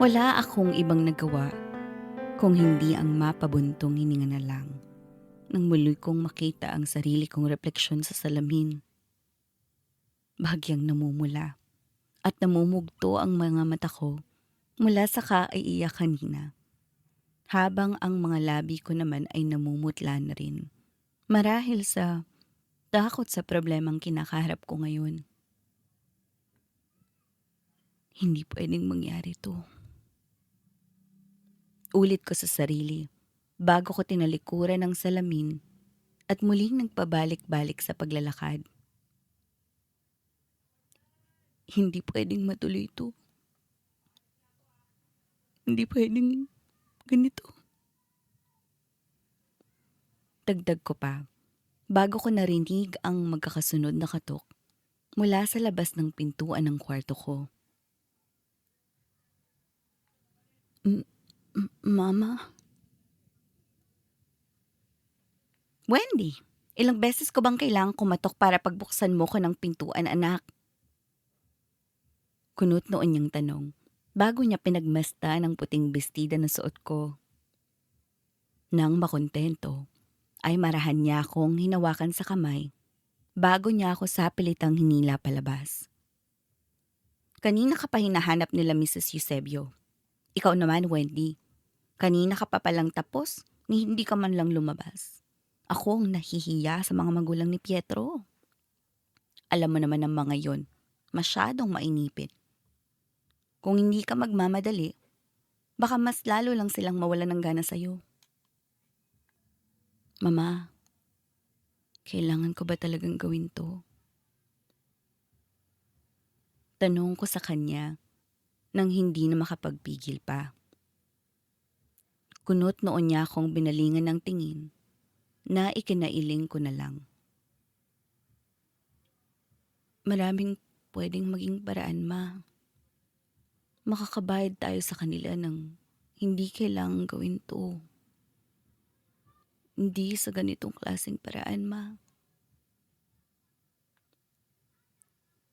Wala akong ibang nagawa kung hindi ang mapabuntong hininga na lang nang muli kong makita ang sarili kong refleksyon sa salamin. Bahagyang namumula at namumugto ang mga mata ko mula sa kaiiyak kanina, habang ang mga labi ko naman ay namumutla na rin. Marahil sa takot sa problemang kinakaharap ko ngayon. Hindi pwedeng mangyari to. Ulit ko sa sarili bago ko tinalikuran ng salamin at muling nagpabalik-balik sa paglalakad. Hindi pwedeng matuloy ito. Hindi pwedeng ganito. Dagdag ko pa, bago ko narinig ang magkakasunod na katok mula sa labas ng pintuan ng kwarto ko. Mama? Wendy, ilang beses ko bang kailangang kumatok para pagbuksan mo ko ng pintuan, anak? Kunot noon niyang tanong, bago niya pinagmasta ng puting bestida na suot ko. Nang makontento, ay marahan niya akong hinawakan sa kamay bago niya ako sapilitang hinila palabas. Kanina ka pa hinahanap nila Mrs. Eusebio. Ikaw naman, Wendy. Kanina ka pa palang tapos ni hindi ka man lang lumabas. Ako ang nahihiya sa mga magulang ni Pietro. Alam mo naman ang mga yon, masyadong mainipit. Kung hindi ka magmamadali, baka mas lalo lang silang mawalan ng gana sa'yo. Mama, kailangan ko ba talagang gawin to? Tanong ko sa kanya nang hindi na makapagpigil pa. Kunot noon niya akong binalingan ng tingin na ikinailing ko na lang. Maraming pwedeng maging paraan, ma. Makakabayad tayo sa kanila ng hindi kailangang gawin to. Hindi sa ganitong klaseng paraan, ma.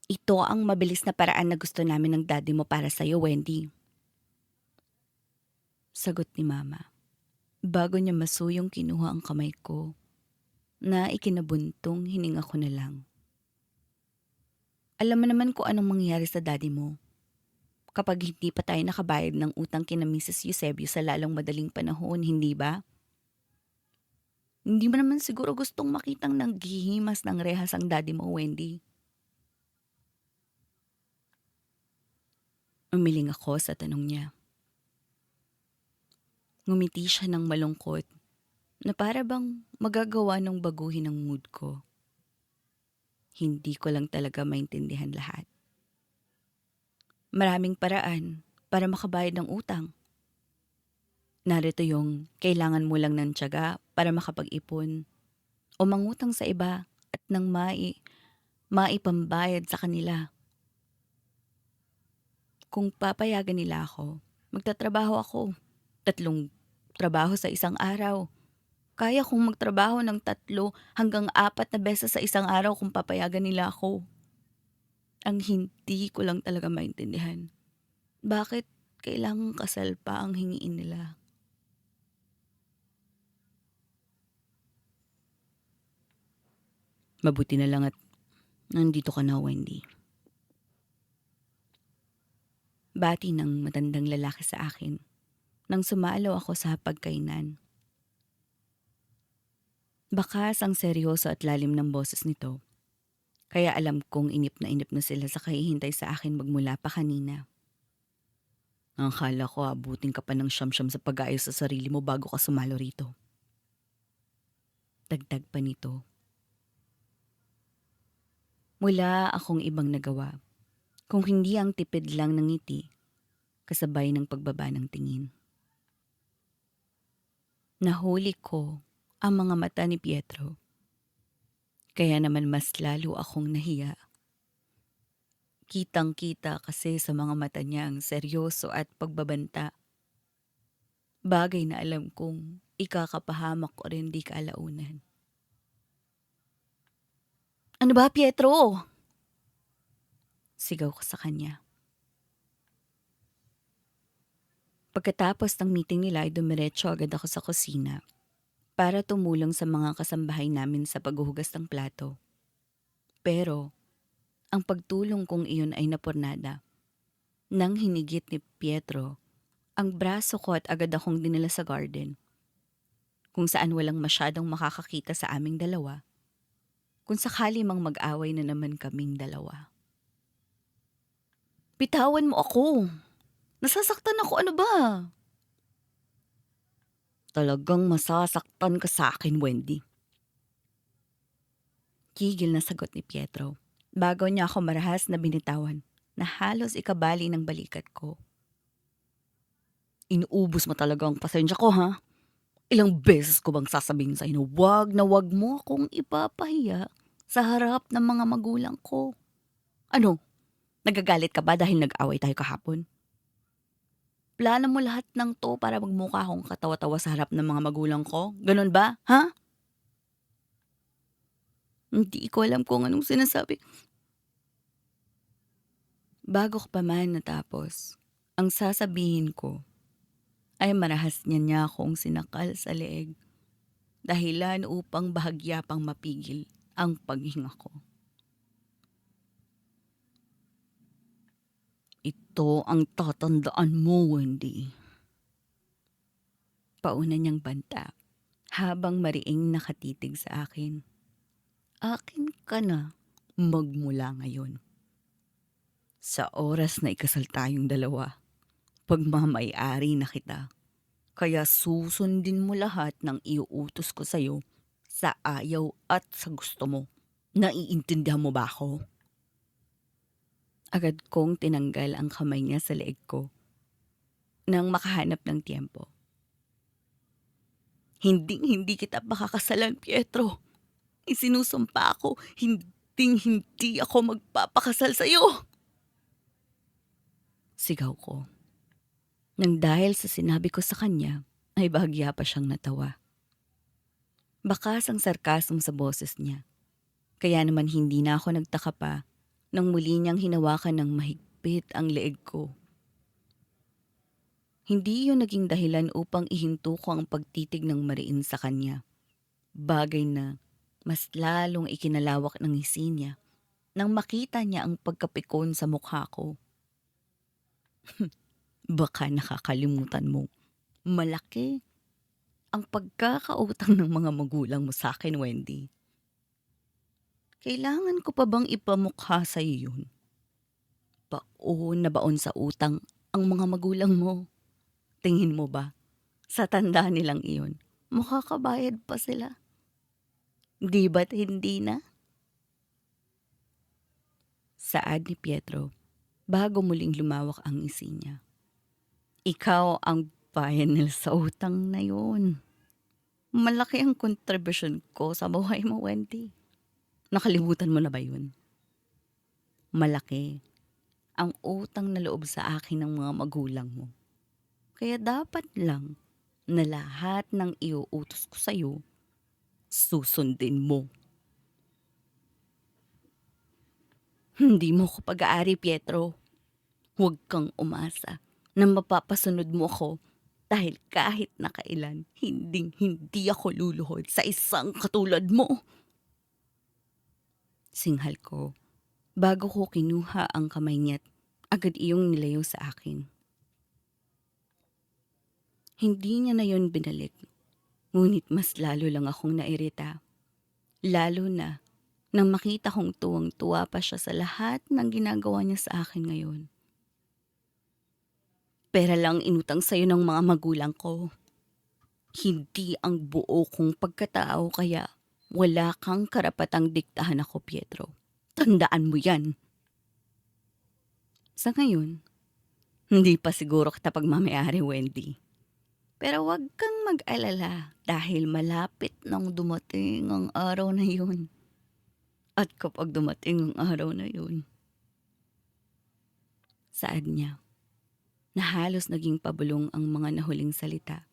Ito ang mabilis na paraan na gusto namin ng daddy mo para sa'yo, Wendy. Sagot ni mama. Bago niya masuyong kinuha ang kamay ko na ikinabuntong hininga ko na lang. Alam mo naman kung anong mangyayari sa daddy mo kapag hindi pa tayo nakabayad ng utang kina Mrs. Eusebio sa lalong madaling panahon, hindi ba? Hindi mo naman siguro gustong makitang naghihimas ng rehas ang daddy mo, Wendy. Umiling ako sa tanong niya. Ngumiti siya ng malungkot na para bang magagawa ng baguhin ang mood ko. Hindi ko lang talaga maintindihan lahat. Maraming paraan para makabayad ng utang. Narito yung kailangan mo lang ng tiyaga para makapag-ipon o mangutang sa iba at nang maipambayad sa kanila. Kung papayagan nila ako, magtatrabaho ako. 3 trabaho sa isang araw. Kaya kong magtrabaho ng 3 hanggang 4 na beses sa isang araw kung papayagan nila ako. Ang hindi ko lang talaga maintindihan, bakit kailangang kasal pa ang hingiin nila? Mabuti na lang at nandito ka na, Wendy. Bati ng matandang lalaki sa akin nang sumalaw ako sa pagkainan. Bakas ang seryoso at lalim ng boses nito, kaya alam kong inip na sila sa kahihintay sa akin magmula pa kanina. Ang akala ko abutin ka pa ng siyam-siyam sa pag-aayos sa sarili mo bago ka sumalo rito. Dagdag pa nito. Wala akong ibang nagawa kung hindi ang tipid lang ng ngiti kasabay ng pagbaba ng tingin. Nahuli ko ang mga mata ni Pietro, kaya naman mas lalo akong nahiya. Kitang-kita kasi sa mga mata niya ang seryoso at pagbabanta. Bagay na alam kong ikakapahamak ko rin di kalaunan. Ano ba, Pietro? Sigaw ko sa kanya. Pagkatapos ng meeting nila ay dumiretso agad ako sa kusina para tumulong sa mga kasambahay namin sa paghuhugas ng plato. Pero ang pagtulong kong iyon ay napurnada. Nang hinigit ni Pietro ang braso ko at agad akong dinala sa garden, kung saan walang masyadong makakakita sa aming dalawa, kung sakali mang mag-away na naman kaming dalawa. Bitawan mo ako! Nasasaktan ako, ano ba? Talagang masasaktan ka sa akin, Wendy. Kigil na sagot ni Pietro bago niya ako marahas na binitawan na halos ikabali ng balikat ko. Inuubos mo talaga ang pasensya ko, ha? Ilang beses ko bang sasabihin sa'yo na wag mo akong ipapahiya sa harap ng mga magulang ko? Ano, nagagalit ka ba dahil nag-away tayo kahapon? Plano mo lahat ng to para magmukha akong katawa-tawa sa harap ng mga magulang ko? Ganun ba, ha? Hindi ko alam kung anong sinasabi. Bago ko pa man natapos, ang sasabihin ko ay marahas niya akong sinakal sa leeg, dahilan upang bahagya pang mapigil ang paghinga ko. Ito ang tatandaan mo, Wendy. Pauna niyang banta habang mariing nakatitig sa akin. Akin ka na magmula ngayon. Sa oras na ikasal tayong dalawa, pagmamay-ari na kita. Kaya susundin mo lahat ng iuutos ko sa'yo sa ayaw at sa gusto mo. Naiintindihan mo ba ako? Agad kong tinanggal ang kamay niya sa leeg ko nang makahanap ng tiempo. Hindi kita pakakasalan, Pietro. Isinusumpa ako, hindi ako magpapakasal sa'yo. Sigaw ko. Nang dahil sa sinabi ko sa kanya, ay bahagya pa siyang natawa. Bakas ang sarkasmo sa boses niya. Kaya naman hindi na ako nagtaka pa nang muli niyang hinawakan ng mahigpit ang leeg ko. Hindi yun naging dahilan upang ihinto ko ang pagtitig ng mariin sa kanya. Bagay na mas lalong ikinalawak ng ngisi niya nang makita niya ang pagkapikon sa mukha ko. Baka nakakalimutan mo, malaki ang pagkakautang ng mga magulang mo sa akin, Wendy. Kailangan ko pa bang ipamukha sa iyo yun? Baon na baon sa utang ang mga magulang mo. Tingin mo ba, sa tanda nilang iyon, makakabayad pa sila? Di ba't hindi na? Saad ni Pietro bago muling lumawak ang ngisi niya. Ikaw ang bayad nila sa utang na yun. Malaki ang kontribusyon ko sa buhay mo, Wendy. Nakalimutan mo na ba yun? Malaki ang utang na loob sa akin ng mga magulang mo. Kaya dapat lang na lahat ng iuutos ko sa'yo, susundin mo. Hindi mo ko pag-aari, Pietro. Huwag kang umasa na mapapasunod mo ako dahil kahit na kailan, hindi ako luluhod sa isang katulad mo. Singhal ko bago ko kinuha ang kamay niya't agad iyong nilayo sa akin. Hindi niya na yon binalik, ngunit mas lalo lang akong nairita. Lalo na nang makita kong tuwang-tuwa pa siya sa lahat ng ginagawa niya sa akin ngayon. Pera lang inutang sa'yo ng mga magulang ko. Hindi ang buo kong pagkatao kaya wala kang karapatang diktahan ako, Pietro. Tandaan mo yan. Sa ngayon, hindi pa siguro kita pagmamayari, Wendy. Pero wag kang mag-alala dahil malapit nang dumating ang araw na yun. At kapag dumating ang araw na yun, saad niya, na halos naging pabulong ang mga nahuling salita.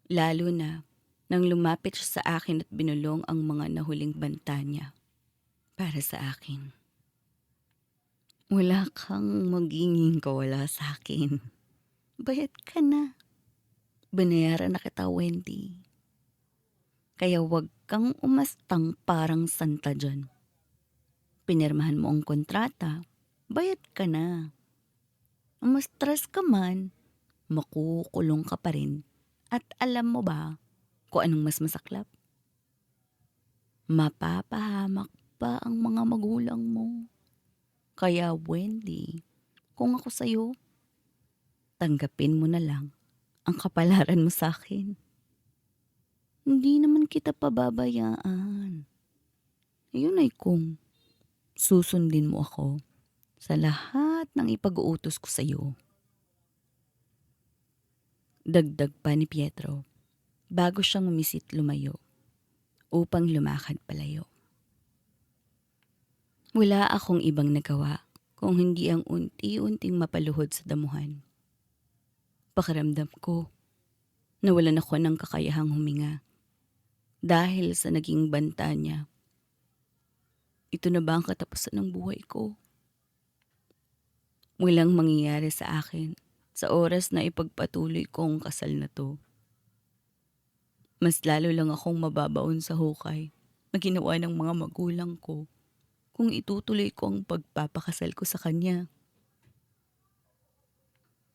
Lalo na nang lumapit siya sa akin at binulong ang mga nahuling banta niya para sa akin. Wala kang magiging kawala sa akin. Bayad ka na. Binayaran na kita, Wendy. Kaya wag kang umastang parang santa dyan. Pinirmahan mo ang kontrata, bayad ka na. Umastress ka man, makukulong ka pa rin. At alam mo ba kung anong mas masaklap? Mapapahamak pa ang mga magulang mo. Kaya Wendy, kung ako sa'yo, tanggapin mo na lang ang kapalaran mo sa akin. Hindi naman kita pababayaan. Yun ay kung susundin mo ako sa lahat ng ipag-uutos ko sa'yo. Dagdag pa ni Pietro bago siyang umisit lumayo upang lumakad palayo. Wala akong ibang nagawa kung hindi ang unti-unting mapaluhod sa damuhan. Pakiramdam ko, nawalan ako ng kakayahang huminga dahil sa naging banta niya. Ito na ba ang katapusan ng buhay ko? Walang mangyayari sa akin sa oras na ipagpatuloy ko ang kasal na to. Mas lalo lang akong mababaon sa hukay na ginawa ng mga magulang ko kung itutuloy ko ang pagpapakasal ko sa kanya.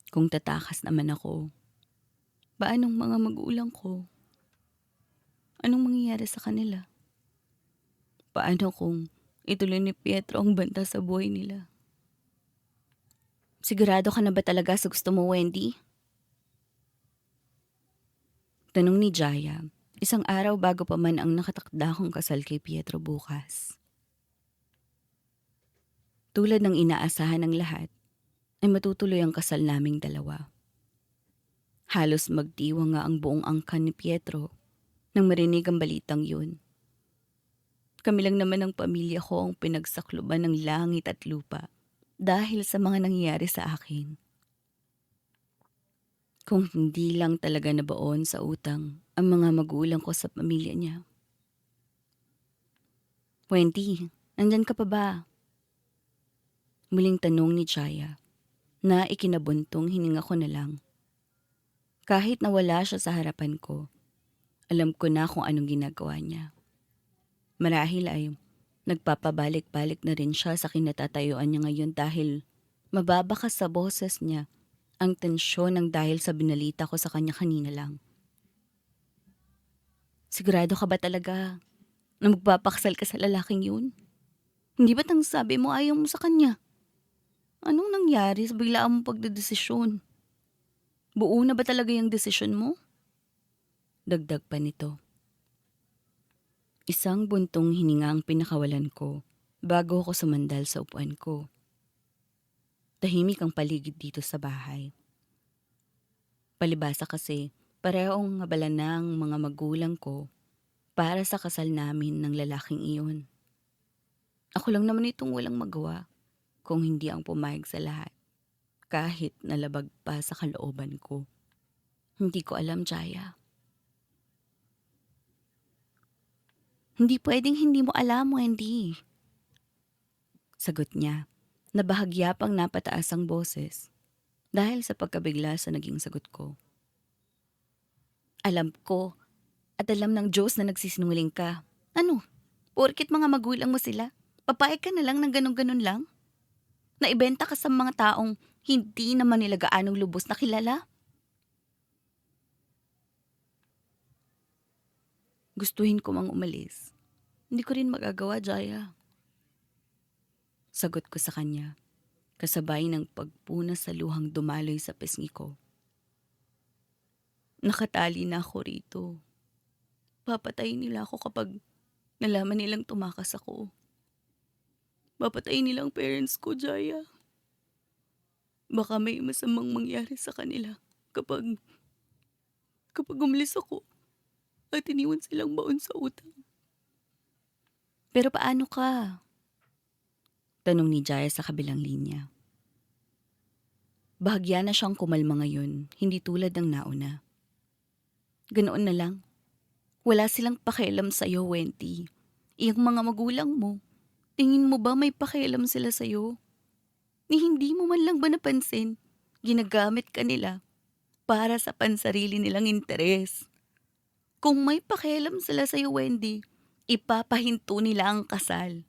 Kung tatakas naman ako, paanong mga magulang ko? Anong mangyayari sa kanila? Paano kung ituloy ni Pietro ang banta sa buhay nila? Sigurado ka na ba talaga sa gusto mo, Wendy? Tanong ni Jaya, isang araw bago pa man ang nakatakda kong kasal kay Pietro bukas. Tulad ng inaasahan ng lahat, ay matutuloy ang kasal naming dalawa. Halos magdiwa nga ang buong angkan ni Pietro nang marinig ang balitang yun. Kami lang naman ang pamilya ko ang pinagsakluban ng langit at lupa dahil sa mga nangyayari sa akin. Kung hindi lang talaga nabaon sa utang ang mga magulang ko sa pamilya niya. Wendy, nandyan ka pa ba? Muling tanong ni Jaya na ikinabuntong hininga ko na lang. Kahit nawala siya sa harapan ko, alam ko na kung anong ginagawa niya. Marahil ay nagpapabalik-balik na rin siya sa kinatatayuan niya ngayon dahil mababakas sa boses niya ang tensyon ng dahil sa binalita ko sa kanya kanina lang. Sigurado ka ba talaga na magpapakasal ka sa lalaking yun? Hindi ba't ang sabi mo ayaw mo sa kanya? Anong nangyari sa biglaan mong pagdedesisyon? Buo na ba talaga yung desisyon mo? Dagdag pa nito. Isang buntong hininga ang pinakawalan ko bago ako sumandal sa upuan ko. Tahimik ang paligid dito sa bahay. Palibasa kasi parehong ngabala ng mga magulang ko para sa kasal namin ng lalaking iyon. Ako lang naman itong walang magawa kung hindi ang pumayag sa lahat, kahit nalabag pa sa kalooban ko. Hindi ko alam, Jaya. Hindi pwedeng hindi mo alam, Wendy. Sagot niya, na bahagya pang napataas ang boses dahil sa pagkabigla sa naging sagot ko. Alam ko at alam ng Diyos na nagsisinungaling ka. Ano? Porkit mga magulang mo sila, papayag ka na lang ng ganun-ganun lang? Naibenta ka sa mga taong hindi naman nila gaanong lubos na kilala? Gustuhin ko mang umalis. Hindi ko rin magagawa, Jaya. Sagot ko sa kanya, kasabay ng pagpunas sa luhang dumaloy sa pisngi ko. Nakatali na ako rito. Papatayin nila ako kapag nalaman nilang tumakas ako. Papatayin nila ang parents ko, Jaya. Baka may masamang mangyari sa kanila kapag umalis ako at iniwan silang baon sa utang. Pero paano ka? Tanong ni Jaya sa kabilang linya. Bahagya na siyang kumalma ngayon, hindi tulad ng nauna. Ganoon na lang. Wala silang pakialam sa'yo, Wendy. Iyang mga magulang mo, tingin mo ba may pakialam sila sa'yo? Ni hindi mo man lang ba napansin? Ginagamit ka nila para sa pansarili nilang interes. Kung may pakialam sila sa'yo, Wendy, ipapahinto nila ang kasal.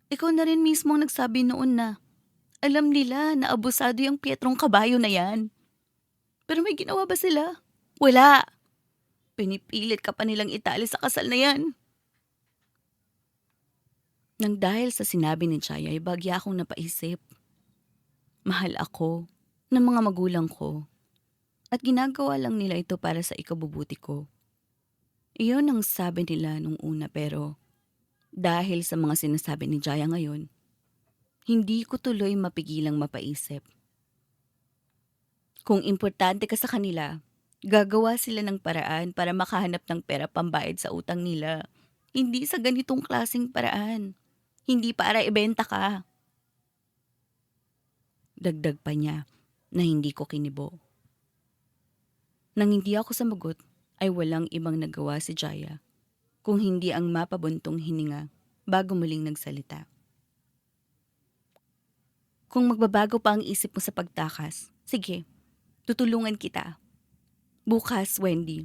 Ikaw na rin mismo ang nagsabi noon na alam nila na abusado yung Pietrong kabayo na yan. Pero may ginawa ba sila? Wala. Pinipilit ka pa nilang itali sa kasal na yan. Nang dahil sa sinabi ni Chaya ay bagya akong napaisip. Mahal ako ng mga magulang ko at ginagawa lang nila ito para sa ikabubuti ko. Iyon ang sabi nila nung una pero dahil sa mga sinasabi ni Jaya ngayon, hindi ko tuloy mapigilang mapaisip. Kung importante ka sa kanila, gagawa sila ng paraan para makahanap ng pera pambayad sa utang nila. Hindi sa ganitong klaseng paraan. Hindi para ibenta ka. Dagdag pa niya na hindi ko kinibo. Nang hindi ako sumagot, ay walang ibang nagawa si Jaya kung hindi ang mapabuntong hininga bago muling nagsalita. Kung magbabago pa ang isip mo sa pagtakas, sige, tutulungan kita. Bukas, Wendy,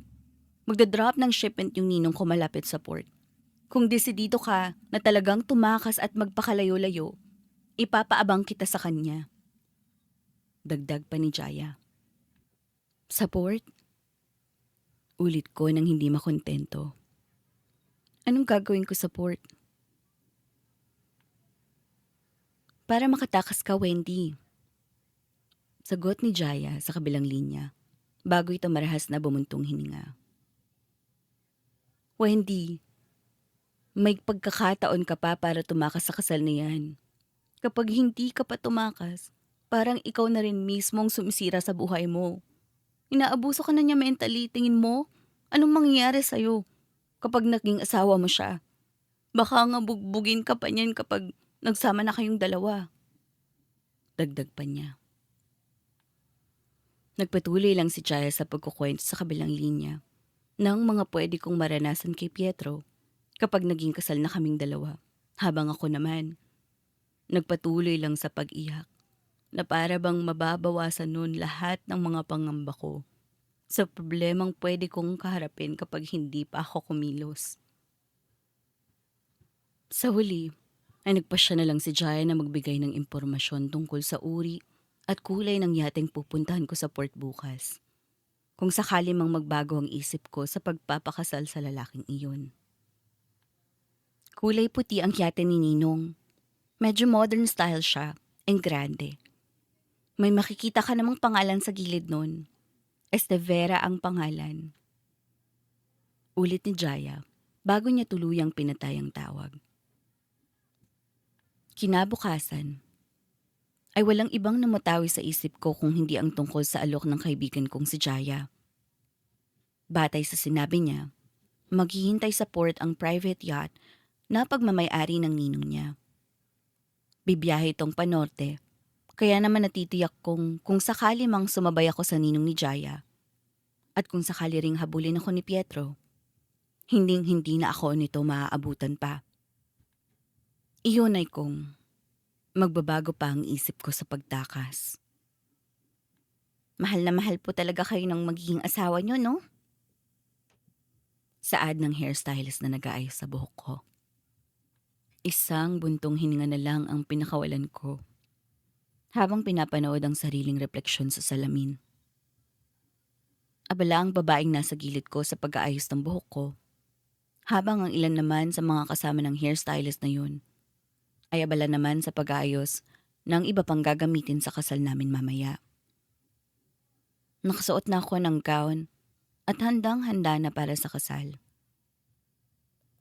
magdadrop ng shipment yung ninong ko malapit sa port. Kung desidido ka na talagang tumakas at magpakalayo-layo, ipapaabang kita sa kanya. Dagdag pa ni Jaya. Sa port? Ulit ko nang hindi makontento. Anong gagawin ko sa port? Para makatakas ka, Wendy. Sagot ni Jaya sa kabilang linya, bago ito marahas na bumuntong hininga. Wendy, may pagkakataon ka pa para tumakas sa kasal na yan. Kapag hindi ka pa tumakas, parang ikaw na rin mismong sumisira sa buhay mo. Inaabuso ka na niya mentally, tingin mo? Anong mangyayari sa'yo kapag naging asawa mo siya? Baka nga bugbugin ka pa niyan kapag nagsama na kayong dalawa. Dagdag pa niya. Nagpatuloy lang si Jaya sa pagkukwento sa kabilang linya ng mga pwede kong maranasan kay Pietro kapag naging kasal na kaming dalawa. Habang ako naman, nagpatuloy lang sa pag-iyak na para bang mababawasan nun lahat ng mga pangamba ko sa problemang pwede kong kaharapin kapag hindi pa ako kumilos. Sa huli, ay nagpasya na lang si Jaya na magbigay ng impormasyon tungkol sa uri at kulay ng yateng pupuntahan ko sa port bukas. Kung sakali mang magbago ang isip ko sa pagpapakasal sa lalaking iyon. Kulay puti ang yate ni Ninong. Medyo modern style siya and grande. May makikita ka namang pangalan sa gilid nun. Estevera ang pangalan. Ulit ni Jaya bago niya tuluyang pinatay ang tawag. Kinabukasan, ay walang ibang namatawi sa isip ko kung hindi ang tungkol sa alok ng kaibigan kong si Jaya. Batay sa sinabi niya, maghihintay sa port ang private yacht na pagmamay-ari ng ninong niya. Bibiyahe itong panorte, kaya naman natitiyak kung sakali mang sumabay ako sa ninong ni Jaya at kung sakali ring habulin ako ni Pietro, hinding-hindi na ako nito maaabutan pa. Iyon ay kung magbabago pa ang isip ko sa pagtakas. Mahal na mahal po talaga kayo ng magiging asawa niyo, no? Saad ng hairstylist na nag-aayos sa buhok ko. Isang buntong hininga na lang ang pinakawalan ko habang pinapanood ang sariling refleksyon sa salamin. Abala ang babaeng nasa gilid ko sa pag-aayos ng buhok ko, habang ang ilan naman sa mga kasama ng hairstylist na yun ay abala naman sa pag-aayos ng iba pang gagamitin sa kasal namin mamaya. Nakasuot na ako ng gown at handang-handa na para sa kasal.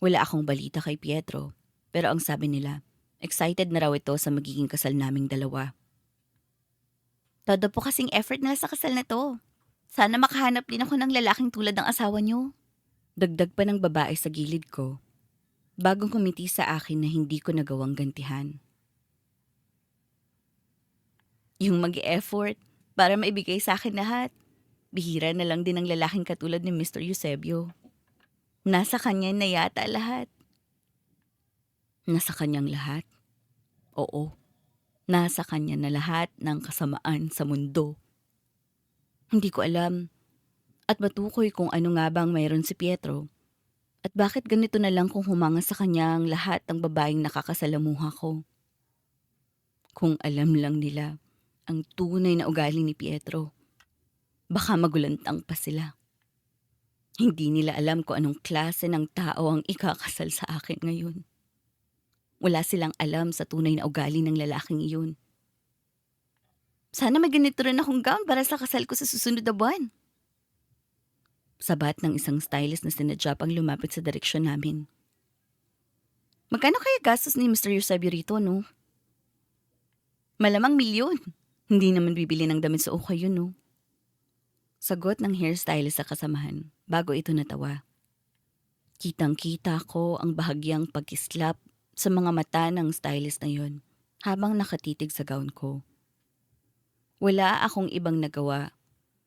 Wala akong balita kay Pietro, pero ang sabi nila, excited na raw ito sa magiging kasal naming dalawa. Todo po kasing effort na sa kasal na to. Sana makahanap din ako ng lalaking tulad ng asawa niyo. Dagdag pa ng babae sa gilid ko, bagong kumiti sa akin na hindi ko nagawang gantihan. Yung mag-effort para maibigay sa akin lahat. Bihira na lang din ang lalaking katulad ni Mr. Eusebio. Nasa kanya na yata lahat. Nasa kanyang lahat? Oo, nasa kanya na lahat ng kasamaan sa mundo. Hindi ko alam at matukoy kung ano nga bang mayroon si Pietro at bakit ganito na lang kung humanga sa kanya ang lahat ng babaeng nakakasalamuha ko. Kung alam lang nila ang tunay na ugali ni Pietro, baka magulantang pa sila. Hindi nila alam kung anong klase ng tao ang ikakasal sa akin ngayon. Wala silang alam sa tunay na ugali ng lalaking iyon. Sana may ganito rin akong gown para sa kasal ko sa susunod na buwan. Sabat ng isang stylist na sinadya pang lumapit sa direksyon namin. Magkano kaya gastos ni Mr. Eusebio rito, no? Malamang milyon. Hindi naman bibili ng damit sa ukay yun, no? Sagot ng hairstylist sa kasamahan bago ito natawa. Kitang-kita ko ang bahagyang pagkislap sa mga mata ng stylist na yon habang nakatitig sa gown ko. Wala akong ibang nagawa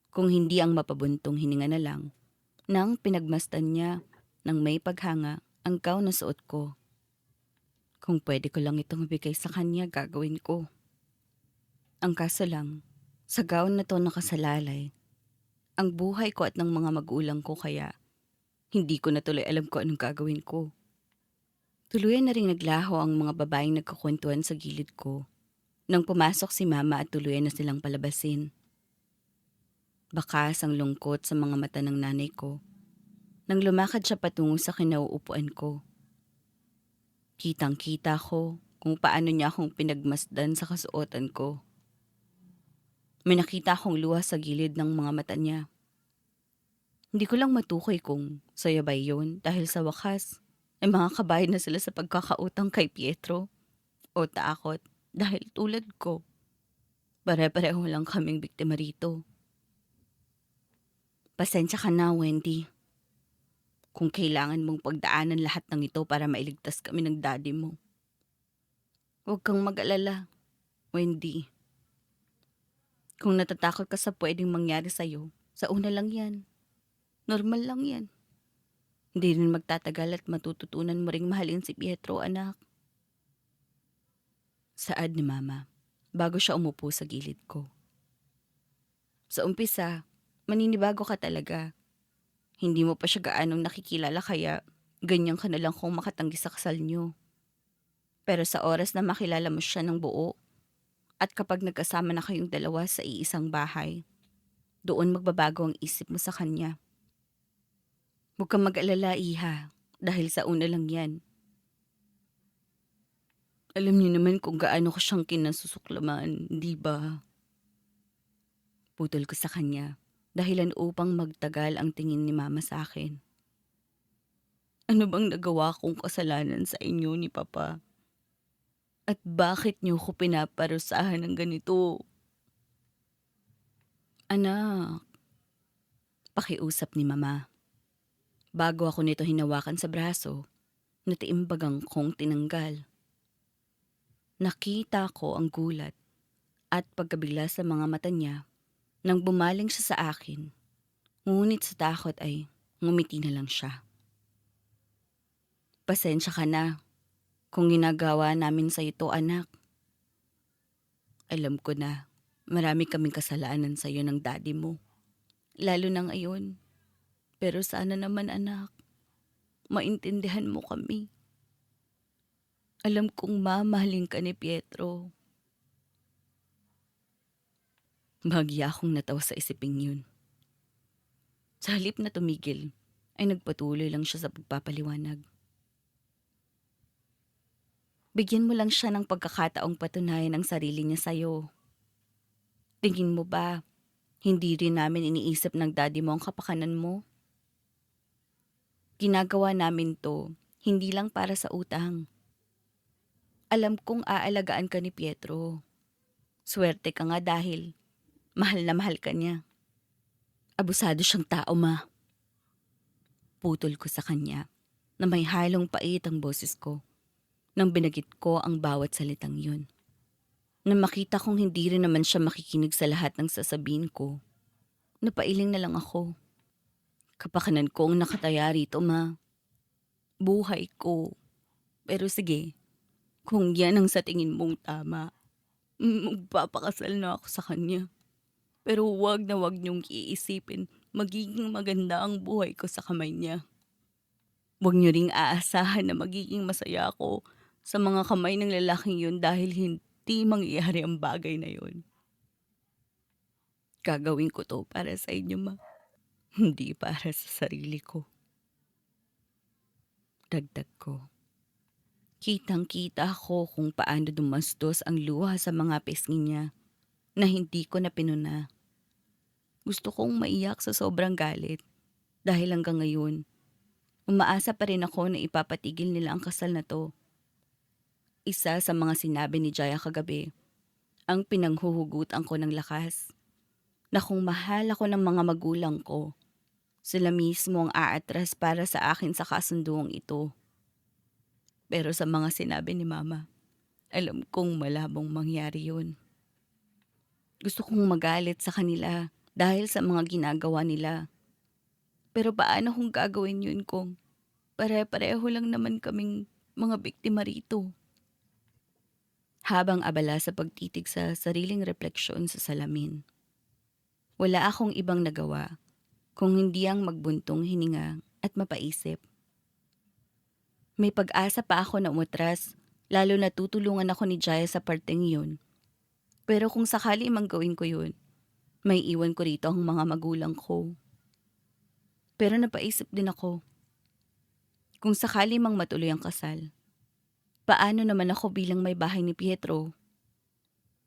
kung hindi ang mapabuntong hininga na lang nang pinagmasdan niya ng may paghanga ang gown na suot ko. Kung pwede ko lang itong ibigay sa kanya, gagawin ko. Ang kaso lang, sa gown na to nakasalalay ang buhay ko at ng mga magulang ko kaya hindi ko na tuloy alam kung anong gagawin ko. Tuluyan na ring naglaho ang mga babaeng nagkukwentuhan sa gilid ko nang pumasok si mama at tuluyan na silang palabasin. Bakas ang lungkot sa mga mata ng nanay ko nang lumakad siya patungo sa kinauupuan ko. Kitang-kita ko kung paano niya akong pinagmasdan sa kasuotan ko. May nakita akong luha sa gilid ng mga mata niya. Hindi ko lang matukoy kung saya ba yun dahil sa wakas ay mga kabayad na sila sa pagkakautang kay Pietro o takot dahil tulad ko. Pare-pareho lang kaming biktima rito. Pasensya ka na, Wendy. Kung kailangan mong pagdaanan lahat ng ito para mailigtas kami ng daddy mo. Huwag kang mag-alala, Wendy. Kung natatakot ka sa pwedeng mangyari sa'yo, sa una lang yan. Normal lang yan. Hindi rin magtatagal at matututunan mo ring mahalin si Pietro, anak. Saad ni Mama, bago siya umupo sa gilid ko. Sa umpisa, maninibago ka talaga. Hindi mo pa siya gaanong nakikilala kaya ganyan ka na lang kung makatanggi sa kasal niyo. Pero sa oras na makilala mo siya ng buo, at kapag nagkasama na kayong dalawa sa iisang bahay, doon magbabago ang isip mo sa kanya. Huwag kang mag-alala, Iha, dahil sa una lang yan. Alam niyo naman kung gaano ko siyang kinasusuklaman, di ba? Putol ko sa kanya, dahilan upang magtagal ang tingin ni Mama sa akin. Ano bang nagawa kong kasalanan sa inyo ni Papa? At bakit niyo ko pinaparusahan ng ganito? Anak, pakiusap ni Mama. Bago ako nito hinawakan sa braso, natiimbagang kong tinanggal. Nakita ko ang gulat at pagkabigla sa mga mata niya nang bumaling siya sa akin. Ngunit sa takot ay ngumiti na lang siya. Pasensya ka na kung ginagawa namin sa ito, anak. Alam ko na marami kaming kasalanan sa iyo ng daddy mo. Lalo na ngayon. Pero sana naman, anak, maintindihan mo kami. Alam kong mamahalin ka ni Pietro. Bahagya akong natawa sa isiping yun. Sa halip na tumigil, ay nagpatuloy lang siya sa pagpapaliwanag. Bigyan mo lang siya ng pagkakataong patunayan ang sarili niya sa'yo. Tingin mo ba, hindi rin namin iniisip ng daddy mo ang kapakanan mo? Ginagawa namin to, hindi lang para sa utang. Alam kong aalagaan ka ni Pietro. Swerte ka nga dahil mahal na mahal ka niya. Abusado siyang tao, ma. Putol ko sa kanya na may halong pait ang boses ko nang binagit ko ang bawat salitang yun. Nang makita kong hindi rin naman siya makikinig sa lahat ng sasabihin ko, napailing na lang ako. Kapakanan ko ang nakataya rito, ma. Buhay ko. Pero sige, kung yan ang sa tingin mong tama, magpapakasal na ako sa kanya. Pero wag na wag niyong iisipin magiging maganda ang buhay ko sa kamay niya. Huwag niyo ring aasahan na magiging masaya ako sa mga kamay ng lalaking yun dahil hindi mangyayari ang bagay na yun. Gagawin ko 'to para sa inyo, ma, hindi para sa sarili ko, dagdag ko. Kitang-kita ko kung paano dumastos ang luha sa mga pisngi niya na hindi ko na pinuna. Gusto kong maiyak sa sobrang galit dahil hanggang ngayon, umaasa pa rin ako na ipapatigil nila ang kasal na 'to. Isa sa mga sinabi ni Jaya kagabi ang pinanghuhugutan ko ng lakas na kung mahal ako ng mga magulang ko, sila mismo ang aatras para sa akin sa kasunduang ito. Pero sa mga sinabi ni Mama, alam kong malabong mangyari yun. Gusto kong magalit sa kanila dahil sa mga ginagawa nila. Pero paano kung gagawin yun kung pare-pareho lang naman kaming mga biktima rito? Habang abala sa pagtitig sa sariling refleksyon sa salamin, wala akong ibang nagawa kung hindi ang magbuntong hininga at mapaisip. May pag-asa pa ako na umatras, lalo na tutulungan ako ni Jaya sa parteng yun. Pero kung sakali mang gawin ko yun, may iwan ko rito ang mga magulang ko. Pero napaisip din ako, kung sakali mang matuloy ang kasal, paano naman ako bilang may bahay ni Pietro?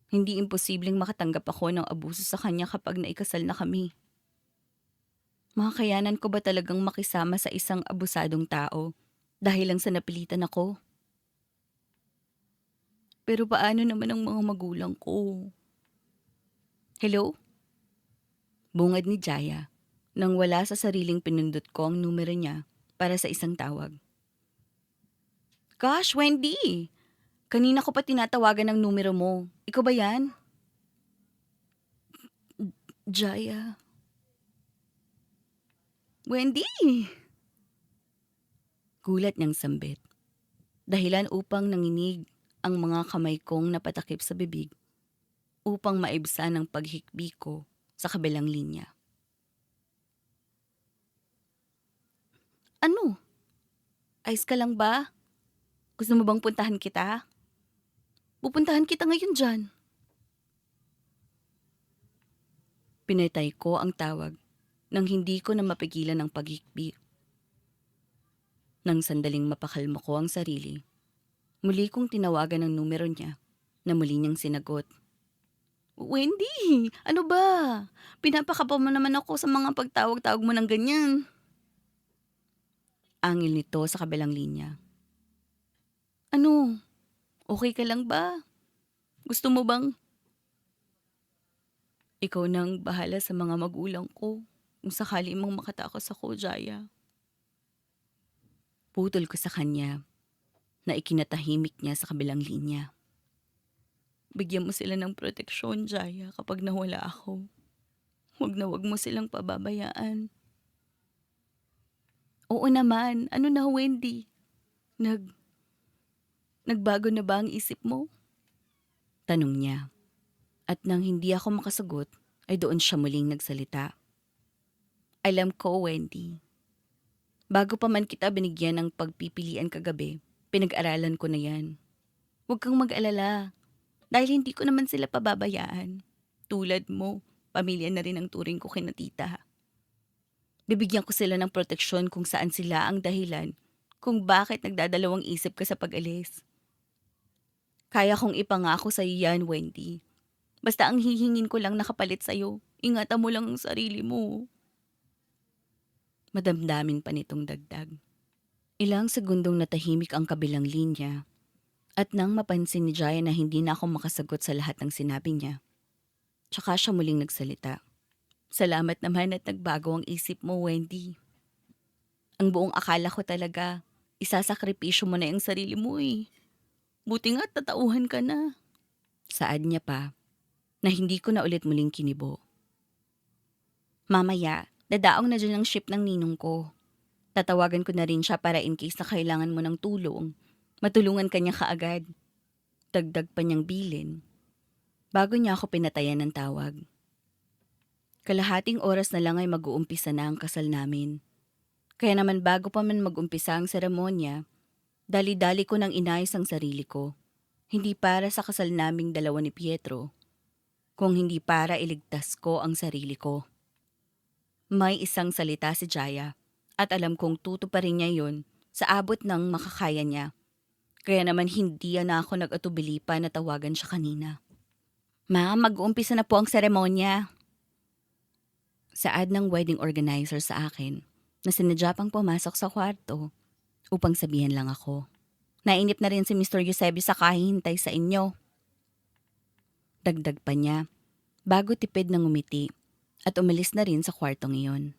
Hindi imposibleng makatanggap ako ng abuso sa kanya kapag naikasal na kami. Makakayanan ko ba talagang makisama sa isang abusadong tao dahil lang sa napilitan ako? Pero paano naman ang mga magulang ko? Hello? Bungad ni Jaya nang wala sa sariling pinindot ko ang numero niya para sa isang tawag. Gosh, Wendy! Kanina ko pa tinatawagan ng numero mo. Ikaw ba yan? Jaya. Wendy! Gulat niyang sambit. Dahilan upang nanginig ang mga kamay kong napatakip sa bibig upang maibsan ang paghikbi ko sa kabilang linya. Ano? Ayos ka lang ba? Gusto mo bang puntahan kita? Pupuntahan kita ngayon dyan. Pinatay ko ang tawag nang hindi ko na mapigilan ang paghikbi. Nang sandaling mapakalma ko ang sarili, muli kong tinawagan ang numero niya na muli niyang sinagot. Wendy, ano ba? Pinapakapa mo naman ako sa mga pagtawag-tawag mo ng ganyan. Angil nito sa kabilang linya. Ano? Okay ka lang ba? Gusto mo bang ikaw nang bahala sa mga magulang ko kung sakali mong makatakas ako, Jaya? Putol ko sa kanya na ikinatahimik niya sa kabilang linya. Bigyan mo sila ng proteksyon, Jaya, kapag nawala ako. Huwag na huwag mo silang pababayaan. Oo naman, ano na, Wendy? Nagbago na ba ang isip mo? Tanong niya. At nang hindi ako makasagot, ay doon siya muling nagsalita. Alam ko, Wendy. Bago pa man kita binigyan ng pagpipilian kagabi, pinag-aralan ko na yan. Huwag kang mag-alala, dahil hindi ko naman sila pababayaan. Tulad mo, pamilya na rin ang turing ko kina tita. Bibigyan ko sila ng proteksyon kung saan sila ang dahilan kung bakit nagdadalawang isip ka sa pag-alis. Kaya kong ipangako sa iyo yan, Wendy. Basta ang hihingin ko lang nakapalit sa'yo, ingatan mo lang ang sarili mo. Madamdamin pa nitong dagdag. Ilang segundong natahimik ang kabilang linya at nang mapansin ni Jaya na hindi na ako makasagot sa lahat ng sinabi niya, tsaka siya muling nagsalita. Salamat naman at nagbago ang isip mo, Wendy. Ang buong akala ko talaga, isasakripisyo mo na yung sarili mo eh. Buti nga tatauhan ka na. Saad niya pa na hindi ko na ulit muling kinibo. Mamaya, dadaong na dyan ang ship ng ninong ko. Tatawagan ko na rin siya para in case na kailangan mo ng tulong, matulungan ka niya kaagad. Dagdag pa niyang bilin bago niya ako pinatayan ng tawag. Kalahating oras na lang ay mag-uumpisa na ang kasal namin. Kaya naman bago pa man mag-umpisa ang seremonya, dali-dali ko nang inayos ang sarili ko. Hindi para sa kasal naming dalawa ni Pietro, kung hindi para iligtas ko ang sarili ko. May isang salita si Jaya at alam kong tutuparin niya yon sa abot ng makakaya niya. Kaya naman hindi na ako nag-atubili pa na tawagan siya kanina. Ma'am, mag-uumpisa na po ang seremonya. Saad ng wedding organizer sa akin na sinadya pang pumasok sa kwarto upang sabihan lang ako. Nainip na rin si Mr. Eusebio sa kahihintay sa inyo. Dagdag pa niya bago tipid ng ngumiti at umalis na rin sa kwartong iyon.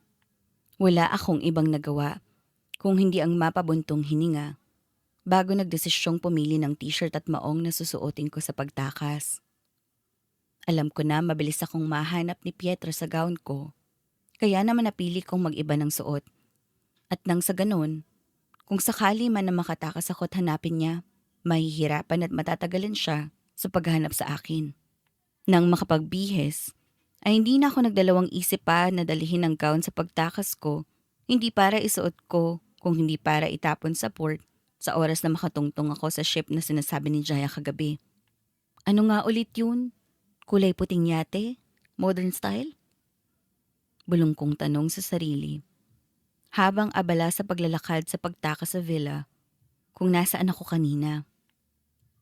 Wala akong ibang nagawa kung hindi ang mapabuntong hininga bago nagdesisyong pumili ng t-shirt at maong na susuotin ko sa pagtakas. Alam ko na mabilis akong mahanap ni Pietro sa gown ko, kaya naman napili kong mag-iba ng suot. At nang sa ganun, kung sakali man na makatakas ako at hanapin niya, mahihirapan at matatagalan siya sa paghanap sa akin. Nang makapagbihis, ay hindi na ako nagdalawang isip pa na dalhin ang gown sa pagtakas ko, hindi para isuot ko, kung hindi para itapon sa port sa oras na makatungtong ako sa ship na sinasabi ni Jaya kagabi. Ano nga ulit yun? Kulay puting yate? Modern style? Bulong kong tanong sa sarili. Habang abala sa paglalakad sa pagtakas sa villa, kung nasaan ako kanina.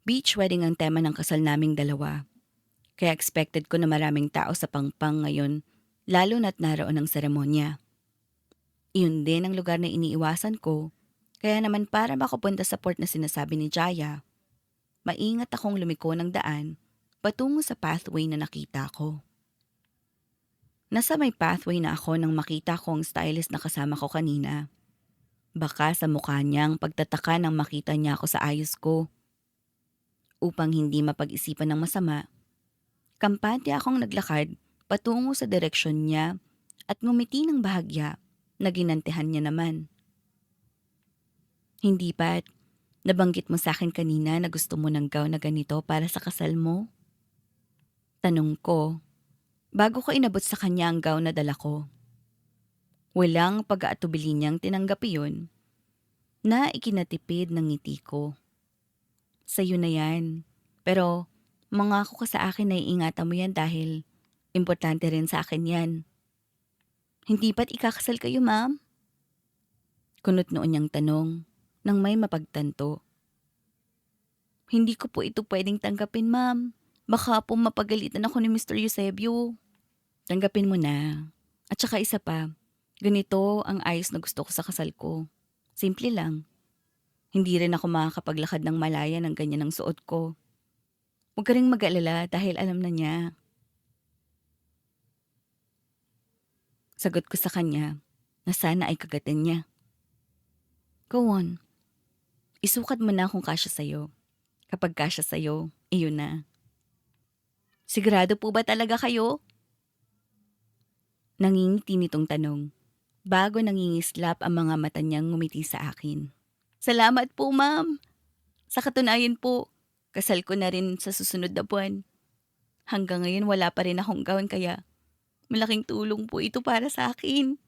Beach wedding ang tema ng kasal naming dalawa. Kaya expected ko na maraming tao sa pangpang ngayon, lalo na't naroon ang seremonya. Iyon din ang lugar na iniiwasan ko, kaya naman para makapunta sa port na sinasabi ni Jaya, maingat akong lumiko ng daan patungo sa pathway na nakita ko. Nasa may pathway na ako nang makita ko ang stylist na kasama ko kanina. Baka sa mukha niyang pagtataka nang makita niya ako sa ayos ko. Upang hindi mapag-isipan ng masama, kampante akong naglakad patungo sa direksyon niya at ngumiti ng bahagya na ginantihan niya naman. Hindi ba't nabanggit mo sa akin kanina na gusto mo ng gown na ganito para sa kasal mo? Tanong ko, bago ko inabot sa kanya ang gown na dala ko. Walang pag-aatubili niyang tinanggap iyon na ikinatipid ng ngiti ko. Sa'yo na yan. Pero mangako ka sa akin na iingatan mo yan dahil importante rin sa akin yan. Hindi ba't ikakasal kayo, ma'am? Kunot noon niyang tanong nang may mapagtanto. Hindi ko po ito pwedeng tanggapin, ma'am. Baka po mapagalitan ako ni Mr. Eusebio. Tanggapin mo na. At saka isa pa, ganito ang ayos na gusto ko sa kasal ko. Simple lang. Hindi rin ako makakapaglakad ng malaya ng ganyan ang suot ko. Huwag ka ring mag-alala dahil alam na niya. Sagot ko sa kanya na sana ay kagatin niya. Go on. Isukat mo na kung kasya sa'yo. Kapag kasya sa'yo, iyon na. Sigurado po ba talaga kayo? Nangingiti nitong tanong, bago nangingislap ang mga mata niyang ngumiti sa akin. Salamat po, ma'am. Sa katunayan po, kasal ko na rin sa susunod na buwan. Hanggang ngayon wala pa rin akong gown kaya malaking tulong po ito para sa akin.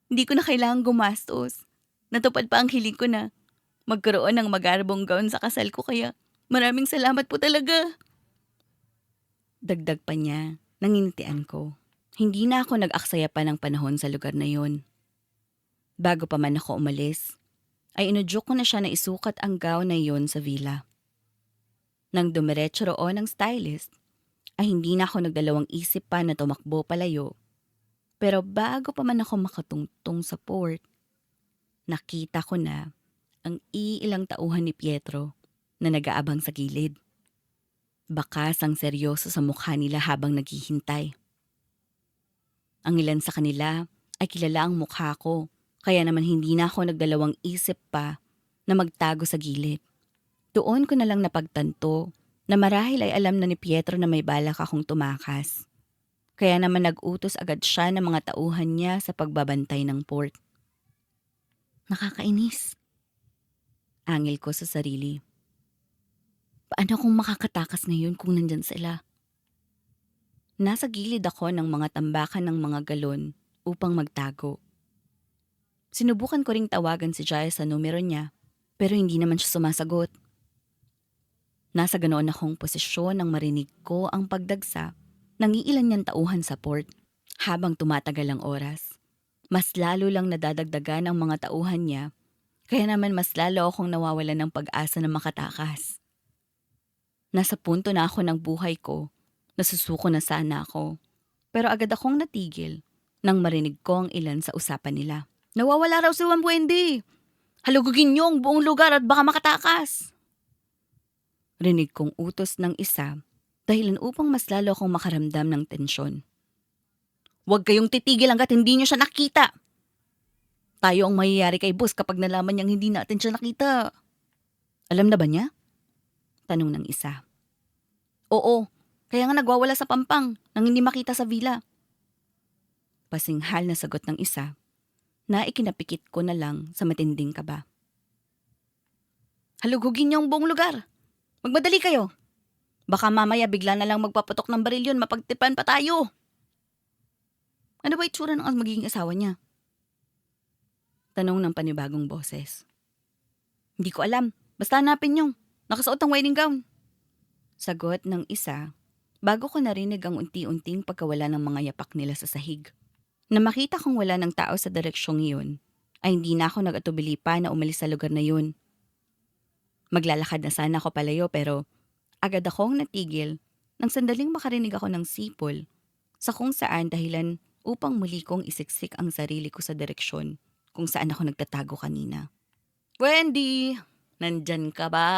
Hindi ko na kailangang gumastos. Natupad pa ang hiling ko na magkaroon ng magarbong gown sa kasal ko kaya maraming salamat po talaga. Dagdag pa niya, nanginitian ko. Hindi na ako nag-aksaya pa ng panahon sa lugar na yon. Bago pa man ako umalis, ay inudyok ko na siya na isukat ang gown na yon sa villa. Nang dumiretso roon ang stylist, ay hindi na ako nagdalawang isip pa na tumakbo palayo. Pero bago pa man ako makatungtong sa port, nakita ko na ang iilang tauhan ni Pietro na nag-aabang sa gilid. Bakas ang seryoso sa mukha nila habang naghihintay. Ang ilan sa kanila ay kilala ang mukha ko, kaya naman hindi na ako nagdalawang isip pa na magtago sa gilid. Doon ko na lang napagtanto na marahil ay alam na ni Pietro na may balak akong tumakas. Kaya naman nag-utos agad siya ng mga tauhan niya sa pagbabantay ng port. Nakakainis. Angil ko sa sarili. Paano kung makakatakas ngayon kung nandyan sila? Nasa gilid ako ng mga tambakan ng mga galon upang magtago. Sinubukan ko ring tawagan si Jaya sa numero niya, pero hindi naman siya sumasagot. Nasa ganoon akong posisyon nang marinig ko ang pagdagsa ng iilan niyang tauhan sa port. Habang tumatagal ang oras, mas lalo lang nadadagdagan ang mga tauhan niya, kaya naman mas lalo akong nawawalan ng pag-asa na makatakas. Nasa punto na ako ng buhay ko, nasusuko na sana ako. Pero agad akong natigil nang marinig ko ang ilan sa usapan nila. Nawawala raw si Juan Buendia. Halugugin niyo ang buong lugar at baka makatakas. Rinig kong utos ng isa, dahilan upang mas lalo akong makaramdam ng tensyon. Huwag kayong titigil hanggat hindi niyo siya nakita. Tayo ang mayayari kay boss kapag nalaman niyang hindi natin siya nakita. Alam na ba niya? Tanong ng isa. Oo, kaya nga nagwawala sa Pampang nang hindi makita sa villa. Pasinghal na sagot ng isa na ikinapikit ko na lang sa matinding kaba. Halugugin niyo ang buong lugar. Magmadali kayo. Baka mamaya bigla na lang magpaputok ng baril yun, mapagtipan pa tayo. Ano ba itsura ng magiging asawa niya? Tanong ng panibagong boses. Hindi ko alam. Basta hanapin niyo. Nakasuot ang wedding gown. Sagot ng isa, bago ko narinig ang unti-unting pagkawala ng mga yapak nila sa sahig. Na makita kong wala ng tao sa direksyong iyon, ay hindi na ako nag-atubili pa na umalis sa lugar na yun. Maglalakad na sana ako palayo pero agad akong natigil nang sandaling makarinig ako ng sipol sa kung saan dahilan upang muli kong isiksik ang sarili ko sa direksyon kung saan ako nagtatago kanina. Wendy, nandyan ka ba?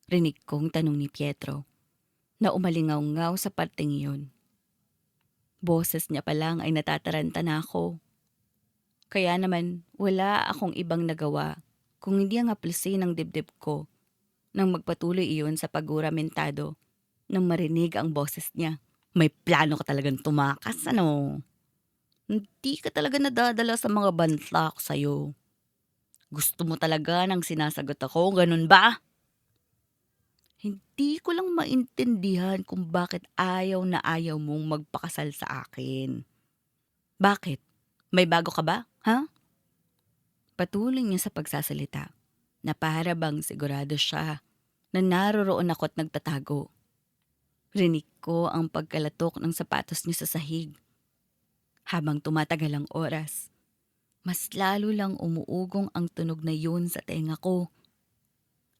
Rinig kong tanong ni Pietro na umalingaw-ngaw sa parteng iyon. Boses niya pa lang ay natataranta na ako. Kaya naman wala akong ibang nagawa kung hindi ang haplusin ng dibdib ko nang magpatuloy iyon sa paguramentado nang marinig ang boses niya. May plano ka talagang tumakas, ano? Hindi ka talaga nadadala sa mga bantla ko sa'yo. Gusto mo talaga nang sinasagot ako, ganun ba? Hindi ko lang maintindihan kung bakit ayaw na ayaw mong magpakasal sa akin. Bakit? May bago ka ba, ha? Patuloy niya sa pagsasalita na para bang sigurado siya na naroroon ako't nagtatago. Rinig ko ang pagkalatok ng sapatos niya sa sahig. Habang tumatagal ang oras, mas lalo lang umuugong ang tunog na yun sa tenga ko.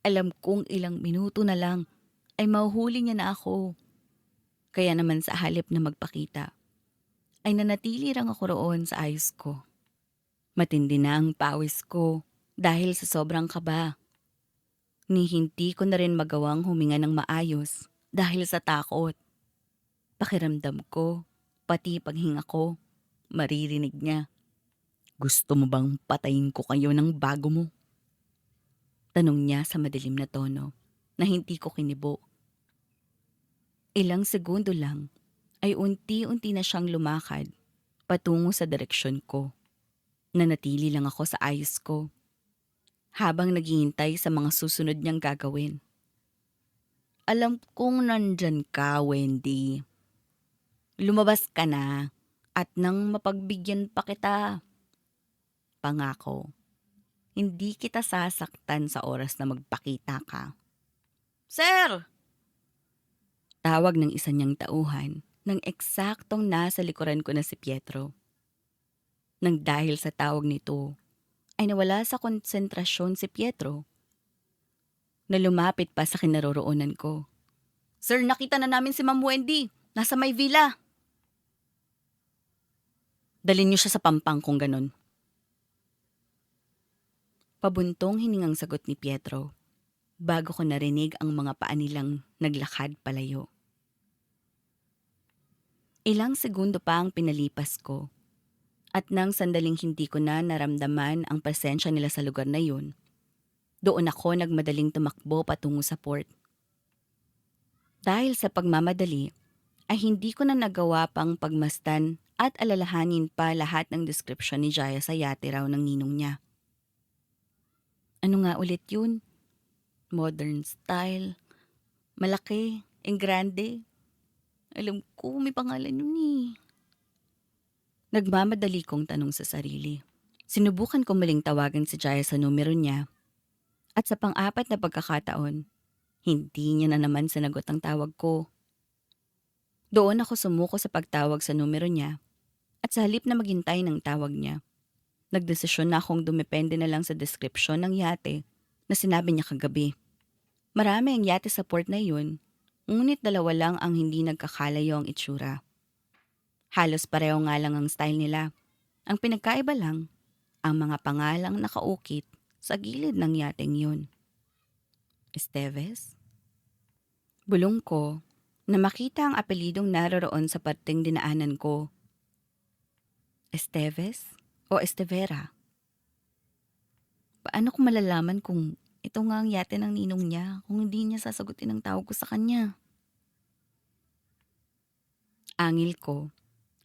Alam kong ilang minuto na lang ay mahuhuli niya na ako. Kaya naman sa halip na magpakita, ay nanatili lang ako roon sa ayos ko. Matindi na ang pawis ko dahil sa sobrang kaba. Ni hindi ko na rin magawang huminga ng maayos dahil sa takot. Pakiramdam ko, pati paghinga ko, maririnig niya. Gusto mo bang patayin ko kayo ng bago mo? Tanong niya sa madilim na tono na hindi ko kinibo. Ilang segundo lang ay unti-unti na siyang lumakad patungo sa direksyon ko. Nanatili lang ako sa ayos ko habang naghihintay sa mga susunod niyang gagawin. Alam kong nandyan ka, Wendy. Lumabas ka na at nang mapagbigyan pa kita. Pangako, hindi kita sasaktan sa oras na magpakita ka. Sir! Tawag ng isa niyang tauhan nang eksaktong nasa likuran ko na si Pietro. Nang dahil sa tawag nito, ay nawala sa konsentrasyon si Pietro na lumapit pa sa kinaroroonan ko. Sir, nakita na namin si Ma'am Wendy. Nasa may villa. Dalhin niyo siya sa Pampang kung ganun. Pabuntong hiningang sagot ni Pietro bago ko narinig ang mga paa nilang naglakad palayo. Ilang segundo pa ang pinalipas ko at nang sandaling hindi ko na naramdaman ang presensya nila sa lugar na yun, doon ako nagmadaling tumakbo patungo sa port. Dahil sa pagmamadali, ay hindi ko na nagawa pang pagmasdan at alalahanin pa lahat ng description ni Jaya sa yate raw ng ninong niya. Ano nga ulit yun? Modern style, malaki, grande. Alam ko may pangalan yun eh. Nagmamadali kong tanong sa sarili. Sinubukan ko muling tawagan si Jaya sa numero niya at sa pang-apat na pagkakataon, hindi niya na naman sinagot ang tawag ko. Doon ako sumuko sa pagtawag sa numero niya at sa halip na maghintay ng tawag niya, nagdesisyon na akong dumepende na lang sa deskripsyon ng yate na sinabi niya kagabi. Marami ang yate sa port na yun, ngunit dalawa lang ang hindi nagkakalayo ang itsura. Halos pareho nga lang ang style nila. Ang pinagkaiba lang, ang mga pangalang nakaukit sa gilid ng yateng yun. Esteves? Bulong ko na makita ang apelidong naroroon sa parteng dinaanan ko. Esteves o Estevera? Paano ko malalaman kung ito nga ang yate ng ninong niya kung hindi niya sasagutin ang tawag ko sa kanya? Angil ko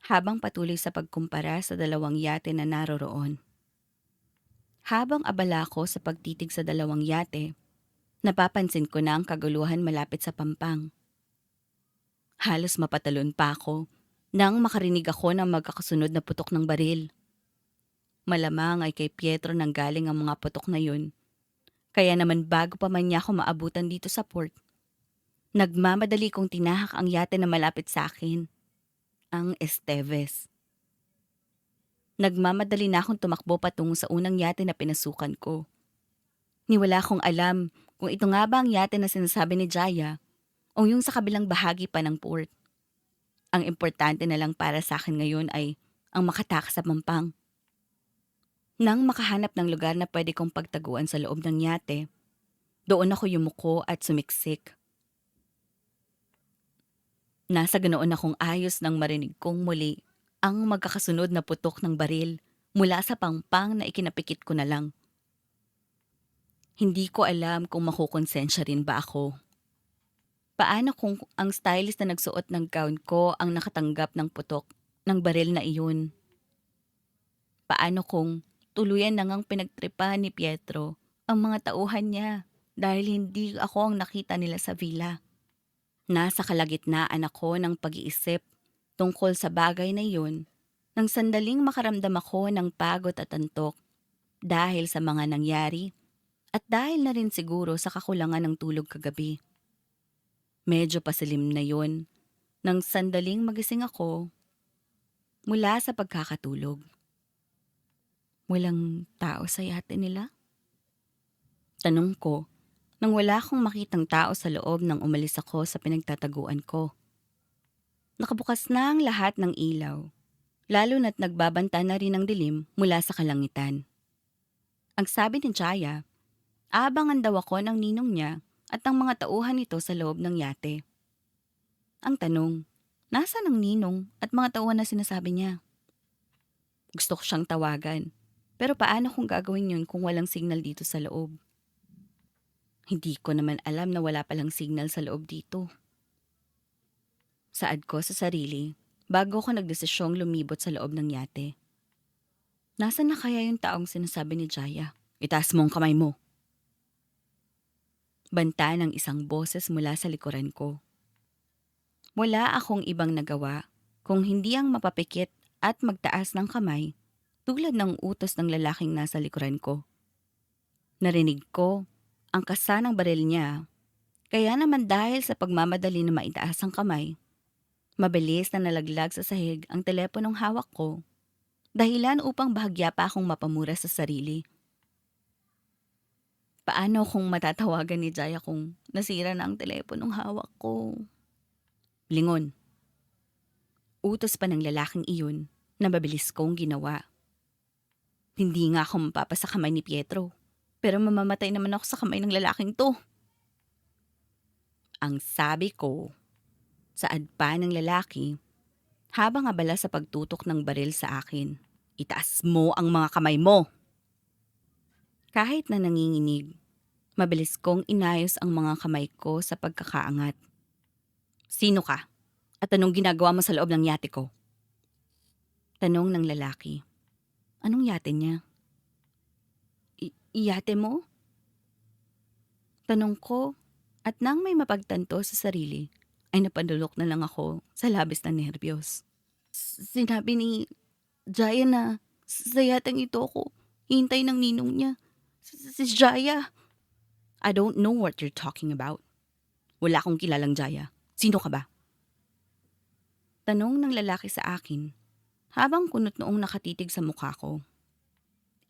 habang patuloy sa pagkumpara sa dalawang yate na naroroon. Habang abala ko sa pagtitig sa dalawang yate, napapansin ko na ang kaguluhan malapit sa pampang. Halos mapatalon pa ako nang makarinig ako ng magkakasunod na putok ng baril. Malamang ay kay Pietro nang galing ang mga putok na yun. Kaya naman bago pa man niya ako maabutan dito sa port, nagmamadali kong tinahak ang yate na malapit sa akin, ang Esteves. Nagmamadali na akong tumakbo patungo sa unang yate na pinasukan ko. Niwala akong alam kung ito nga ba ang yate na sinasabi ni Jaya o yung sa kabilang bahagi pa ng port. Ang importante na lang para sa akin ngayon ay ang makatakas sa pampang. Nang makahanap ng lugar na pwede kong pagtaguan sa loob ng yate, doon ako yumuko at sumiksik. Nasa ganoon akong ayos nang marinig kong muli ang magkakasunod na putok ng baril mula sa pampang na ikinapikit ko na lang. Hindi ko alam kung makukonsensya rin ba ako. Paano kung ang stylist na nagsuot ng gown ko ang nakatanggap ng putok ng baril na iyon? Paano kung tuluyan na ngang pinagtripa ni Pietro ang mga tauhan niya dahil hindi ako ang nakita nila sa villa? Nasa kalagitnaan ako ng pag-iisip tungkol sa bagay na iyon nang sandaling makaramdam ako ng pagod at antok dahil sa mga nangyari at dahil na rin siguro sa kakulangan ng tulog kagabi. Medyo pasilim na yon nang sandaling magising ako mula sa pagkakatulog. Walang tao sa yate nila? Tanong ko nang wala akong makitang tao sa loob nang umalis ako sa pinagtataguan ko. Nakabukas na ang lahat ng ilaw, lalo na't nagbabanta na rin ang dilim mula sa kalangitan. Ang sabi ni Jaya, aabangan daw ako ng ninong niya at ng mga tauhan nito sa loob ng yate. Ang tanong, nasaan ang ninong at mga tauhan na sinasabi niya? Gusto ko siyang tawagan, pero paano kung gagawin yun kung walang signal dito sa loob? Hindi ko naman alam na wala palang signal sa loob dito. Saad ko sa sarili bago ko nagdesisyong lumibot sa loob ng yate. Nasaan na kaya yung taong sinasabi ni Jaya? Itaas mo ang kamay mo. Banta ng isang boses mula sa likuran ko. Wala akong ibang nagawa kung hindi ang mapapikit at magtaas ng kamay tulad ng utos ng lalaking nasa likuran ko. Narinig ko ang kasa ng baril niya, kaya naman dahil sa pagmamadali na maitaas ang kamay, mabilis na nalaglag sa sahig ang teleponong hawak ko, dahilan upang bahagya pa akong mapamura sa sarili. Paano kung matatawagan ni Jaya kung nasira na ang teleponong hawak ko? Lingon. Utos pa ng lalaking iyon na mabilis kong ginawa. Hindi nga ako mapapasa kamay ni Pietro, pero mamamatay naman ako sa kamay ng lalaking to. Ang sabi ko, saad pa ng lalaki, habang abala sa pagtutok ng baril sa akin. Itaas mo ang mga kamay mo! Kahit na nanginginig, mabilis kong inayos ang mga kamay ko sa pagkakaangat. Sino ka? At anong ginagawa mo sa loob ng yate ko? Tanong ng lalaki. Anong yate niya? Yate mo? Tanong ko at nang may mapagtanto sa sarili, ay napadulok na lang ako sa labis na nerbiyos. Sinabi ni Jaya na sa yatang ito ako hintay ng ninong niya. Si Jaya. I don't know what you're talking about. Wala akong kilalang Jaya. Sino ka ba? Tanong ng lalaki sa akin habang kunot noong nakatitig sa mukha ko.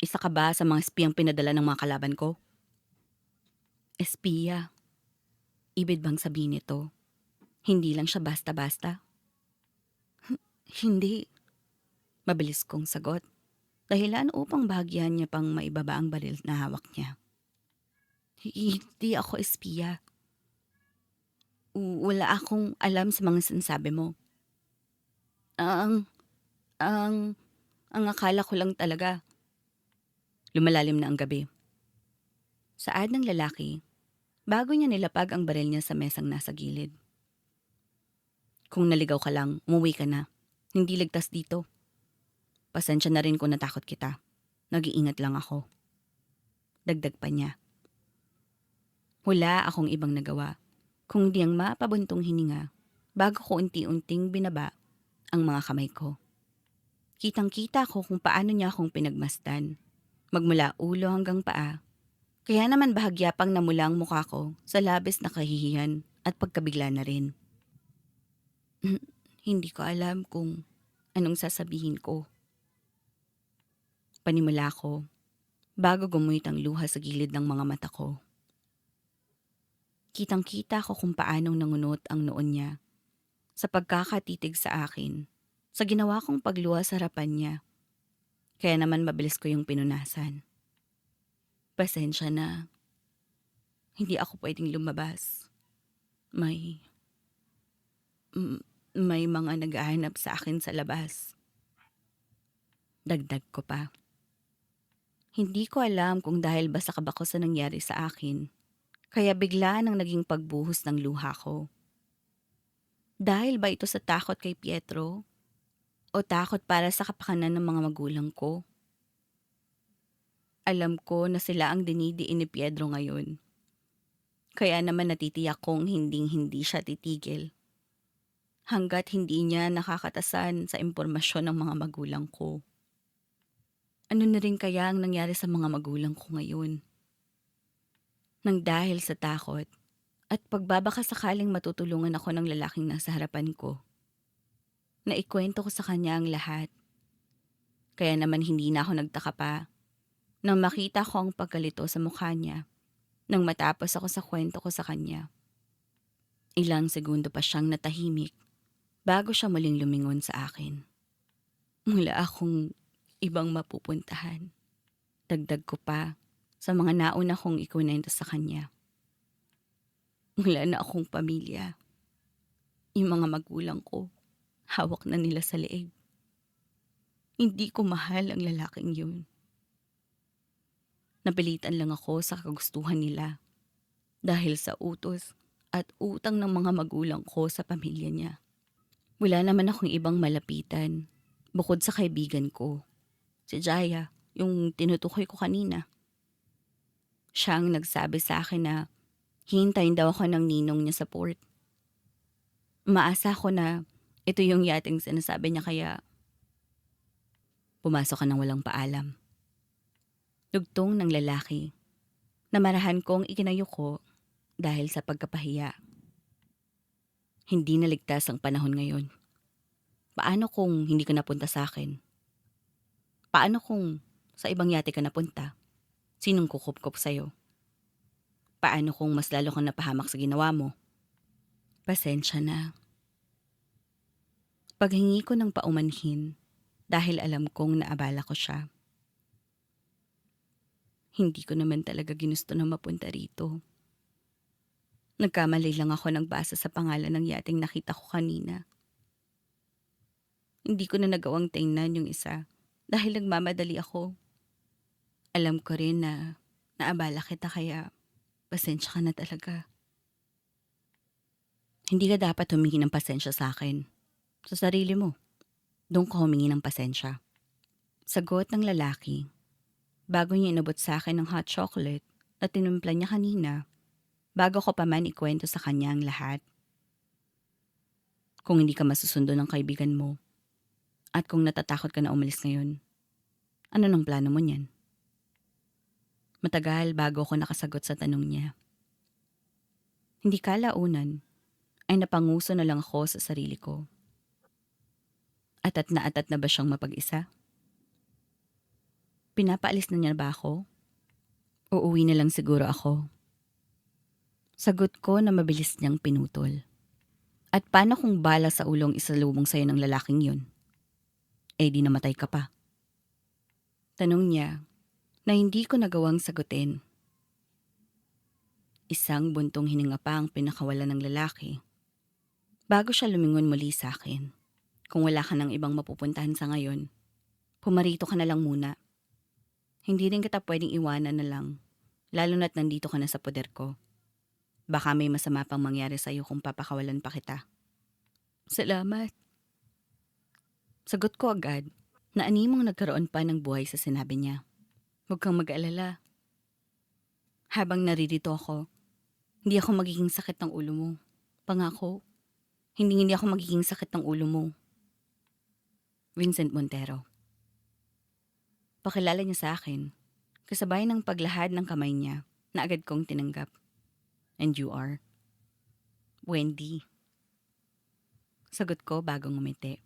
Isa ka ba sa mga espiyang pinadala ng mga kalaban ko? Espiya. Ibig bang sabihin nito? Hindi lang siya basta-basta? Hindi. Mabilis kong sagot. Dahilan upang bahagyan niya pang maibaba ang baril na hawak niya. Hindi ako espiya. Wala akong alam sa mga sinasabi mo. Ang, ang, ang akala ko lang talaga. Lumalalim na ang gabi. Saad ng lalaki, bago niya nilapag ang baril niya sa mesang nasa gilid. Kung naligaw ka lang, umuwi ka na. Hindi ligtas dito. Pasensya na rin kung natakot kita. Nag-iingat lang ako. Dagdag pa niya. Wala akong ibang nagawa, kundi ang mapabuntong hininga bago ko unti-unting binaba ang mga kamay ko. Kitang-kita ko kung paano niya akong pinagmasdan, magmula ulo hanggang paa. Kaya naman bahagya pang namula ang mukha ko sa labis na kahihiyan at pagkabigla na rin. Hindi ko alam kung anong sasabihin ko. Panimula ko bago gumuhit ang luha sa gilid ng mga mata ko. Kitang-kita ko kung paanong nangunot ang noon niya sa pagkakatitig sa akin, sa ginawa kong pagluha sa harapan niya. Kaya naman mabilis ko yung pinunasan. Pasensya na. Hindi ako pwedeng lumabas. May mga naghahanap sa akin sa labas. Dagdag ko pa. Hindi ko alam kung dahil ba sa kabako sa nangyari sa akin, kaya bigla nang naging pagbuhos ng luha ko. Dahil ba ito sa takot kay Pietro? O takot para sa kapakanan ng mga magulang ko? Alam ko na sila ang dinidiin ni Pietro ngayon. Kaya naman natitiyak kong hinding-hindi siya titigil. Hanggat hindi niya nakakatasan sa impormasyon ng mga magulang ko. Ano na rin kaya ang nangyari sa mga magulang ko ngayon? Nang dahil sa takot at pagbabaka sakaling matutulungan ako ng lalaking nasa harapan ko, naikwento ko sa kanya ang lahat. Kaya naman hindi na ako nagtaka pa nang makita ko ang pagkalito sa mukha niya nang matapos ako sa kwento ko sa kanya. Ilang segundo pa siyang natahimik bago siya muling lumingon sa akin. Wala akong ibang mapupuntahan. Dagdag ko pa sa mga nauna kong ikunento sa kanya. Wala na akong pamilya. Yung mga magulang ko, hawak na nila sa leeg. Hindi ko mahal ang lalaking yun. Napilitan lang ako sa kagustuhan nila dahil sa utos at utang ng mga magulang ko sa pamilya niya. Wala naman akong ibang malapitan bukod sa kaibigan ko, si Jaya, yung tinutukoy ko kanina. Siya ang nagsabi sa akin na hintayin daw ako ng ninong niya sa port. Umaasa ko na ito yung yating sinasabi niya kaya pumasok ka ng walang paalam. Dugtong ng lalaki. Namarahan kong ikinayuko dahil sa pagkapahiya. Hindi naligtas ang panahon ngayon. Paano kung hindi ka napunta sa akin? Paano kung sa ibang yate ka napunta? Sinong kukupkop sa'yo? Paano kung mas lalo kang napahamak sa ginawa mo? Pasensya na. Paghingi ko ng paumanhin dahil alam kong naabala ko siya. Hindi ko naman talaga ginusto na mapunta rito. Nagkamali lang ako ng basa sa pangalan ng yating nakita ko kanina. Hindi ko na nagawang tingnan yung isa dahil nagmamadali ako. Alam ko rin na naabala kita kaya pasensya ka na talaga. Hindi ka dapat humingi ng pasensya sa akin. Sa sarili mo. Doon ka humingi ng pasensya. Sagot ng lalaki. Bago niya inabot sa akin ng hot chocolate na tinumpla niya kanina, bago ko pa man ikwento sa kanya ang lahat. Kung hindi ka masusundo ng kaibigan mo at kung natatakot ka na umalis ngayon, ano nang plano mo niyan? Matagal bago ako nakasagot sa tanong niya. Hindi kalaunan ay napanguso na lang ako sa sarili ko. Atat na ba siyang mapag-isa? Pinapaalis na niya ba ako? Uuwi na lang siguro ako. Sagot ko na mabilis niyang pinutol. At paano kung bala sa ulong isalubong sa'yo ng lalaking yun? Eh di namatay ka pa. Tanong niya na hindi ko nagawang sagutin. Isang buntong hininga pa ang pinakawala ng lalaki. Bago siya lumingon muli sa akin. Kung wala ka ng ibang mapupuntahan sa ngayon, pumarito ka na lang muna. Hindi rin kita pwedeng iwanan na lang, lalo na't nandito ka na sa poder ko. Baka may masama pang mangyari sa'yo kung papakawalan pa kita. Salamat. Sagot ko agad na animong nagkaroon pa ng buhay sa sinabi niya. Huwag kang mag-alala. Habang naririto ako, hindi ako magiging sakit ng ulo mo. Pangako, hindi ako magiging sakit ng ulo mo. Vincent Montero. Pakilala niya sa akin, kasabay ng paglahad ng kamay niya na agad kong tinanggap. And you are? Wendy. Sagot ko bago ngumiti.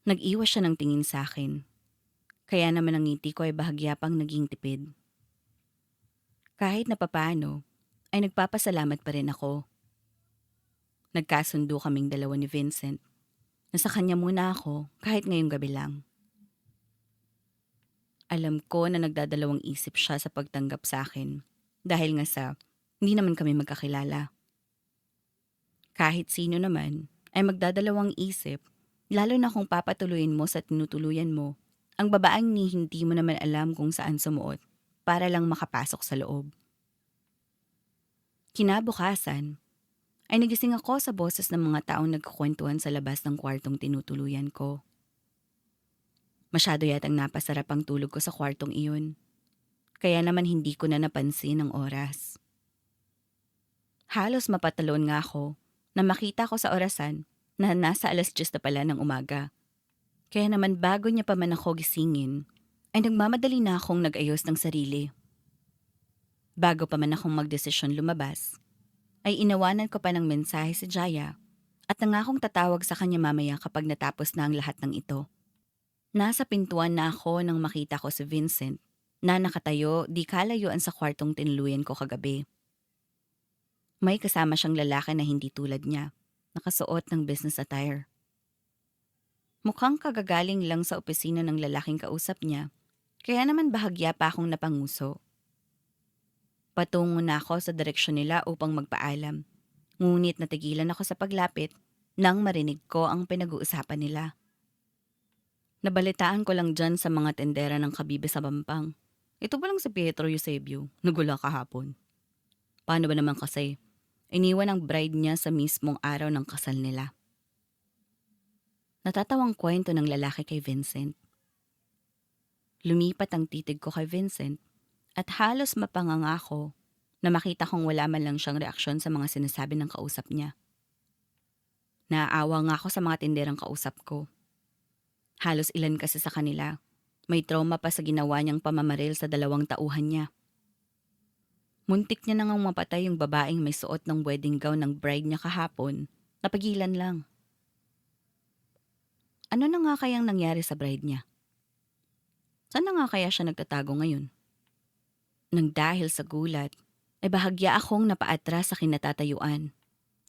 Nag-iwas siya ng tingin sa akin. Kaya naman ang ngiti ko ay bahagya pang naging tipid. Kahit na papaano, ay nagpapasalamat pa rin ako. Nagkasundo kaming dalawa ni Vincent. Nasa kanya muna ako kahit ngayong gabi lang. Alam ko na nagdadalawang isip siya sa pagtanggap sa akin dahil nga sa hindi naman kami magkakilala. Kahit sino naman ay magdadalawang isip, lalo na kung papatuloyin mo sa tinutuluyan mo ang babaeng ni hindi mo naman alam kung saan sumuot para lang makapasok sa loob. Kinabukasan ay nagising ako sa boses ng mga taong nagkukwentuhan sa labas ng kwartong tinutuluyan ko. Masyado yatang napasarap ang tulog ko sa kwartong iyon. Kaya naman hindi ko na napansin ang oras. Halos mapatalon nga ako na makita ko sa orasan na nasa 10:00 na pala ng umaga. Kaya naman bago niya pa man ako gisingin, ay nagmamadali na akong nag-ayos ng sarili. Bago pa man akong magdesisyon lumabas, ay inawanan ko pa ng mensahe si Jaya at nangakong tatawag sa kanya mamaya kapag natapos na ang lahat ng ito. Nasa pintuan na ako nang makita ko si Vincent na nakatayo di kalayuan sa kwartong tinuluyan ko kagabi. May kasama siyang lalaki na hindi tulad niya, nakasuot ng business attire. Mukhang kagagaling lang sa opisina ng lalaking kausap niya, kaya naman bahagya pa akong napanguso. Patungo na ako sa direksyon nila upang magpaalam, ngunit natigilan ako sa paglapit nang marinig ko ang pinag-uusapan nila. Nabalitaan ko lang dyan sa mga tendera ng kabibe sa Bampang. Ito ba lang si Pietro Eusebio? Nagula kahapon. Paano ba naman kasi? Iniwan ang bride niya sa mismong araw ng kasal nila. Natatawang kwento ng lalaki kay Vincent. Lumipat ang titig ko kay Vincent at halos mapanganga ako na makita kong wala man lang siyang reaksyon sa mga sinasabi ng kausap niya. Naaawa nga ako sa mga tinderang kausap ko. Halos ilan kasi sa kanila. May trauma pa sa ginawa niyang pamamaril sa 2 tauhan niya. Muntik niya nang mapatay yung babaeng may suot ng wedding gown ng bride niya kahapon. Napagilan lang. Ano na nga kayang nangyari sa bride niya? Saan na nga kaya siya nagtatago ngayon? Nang dahil sa gulat, ay bahagya akong napaatras sa kinatatayuan.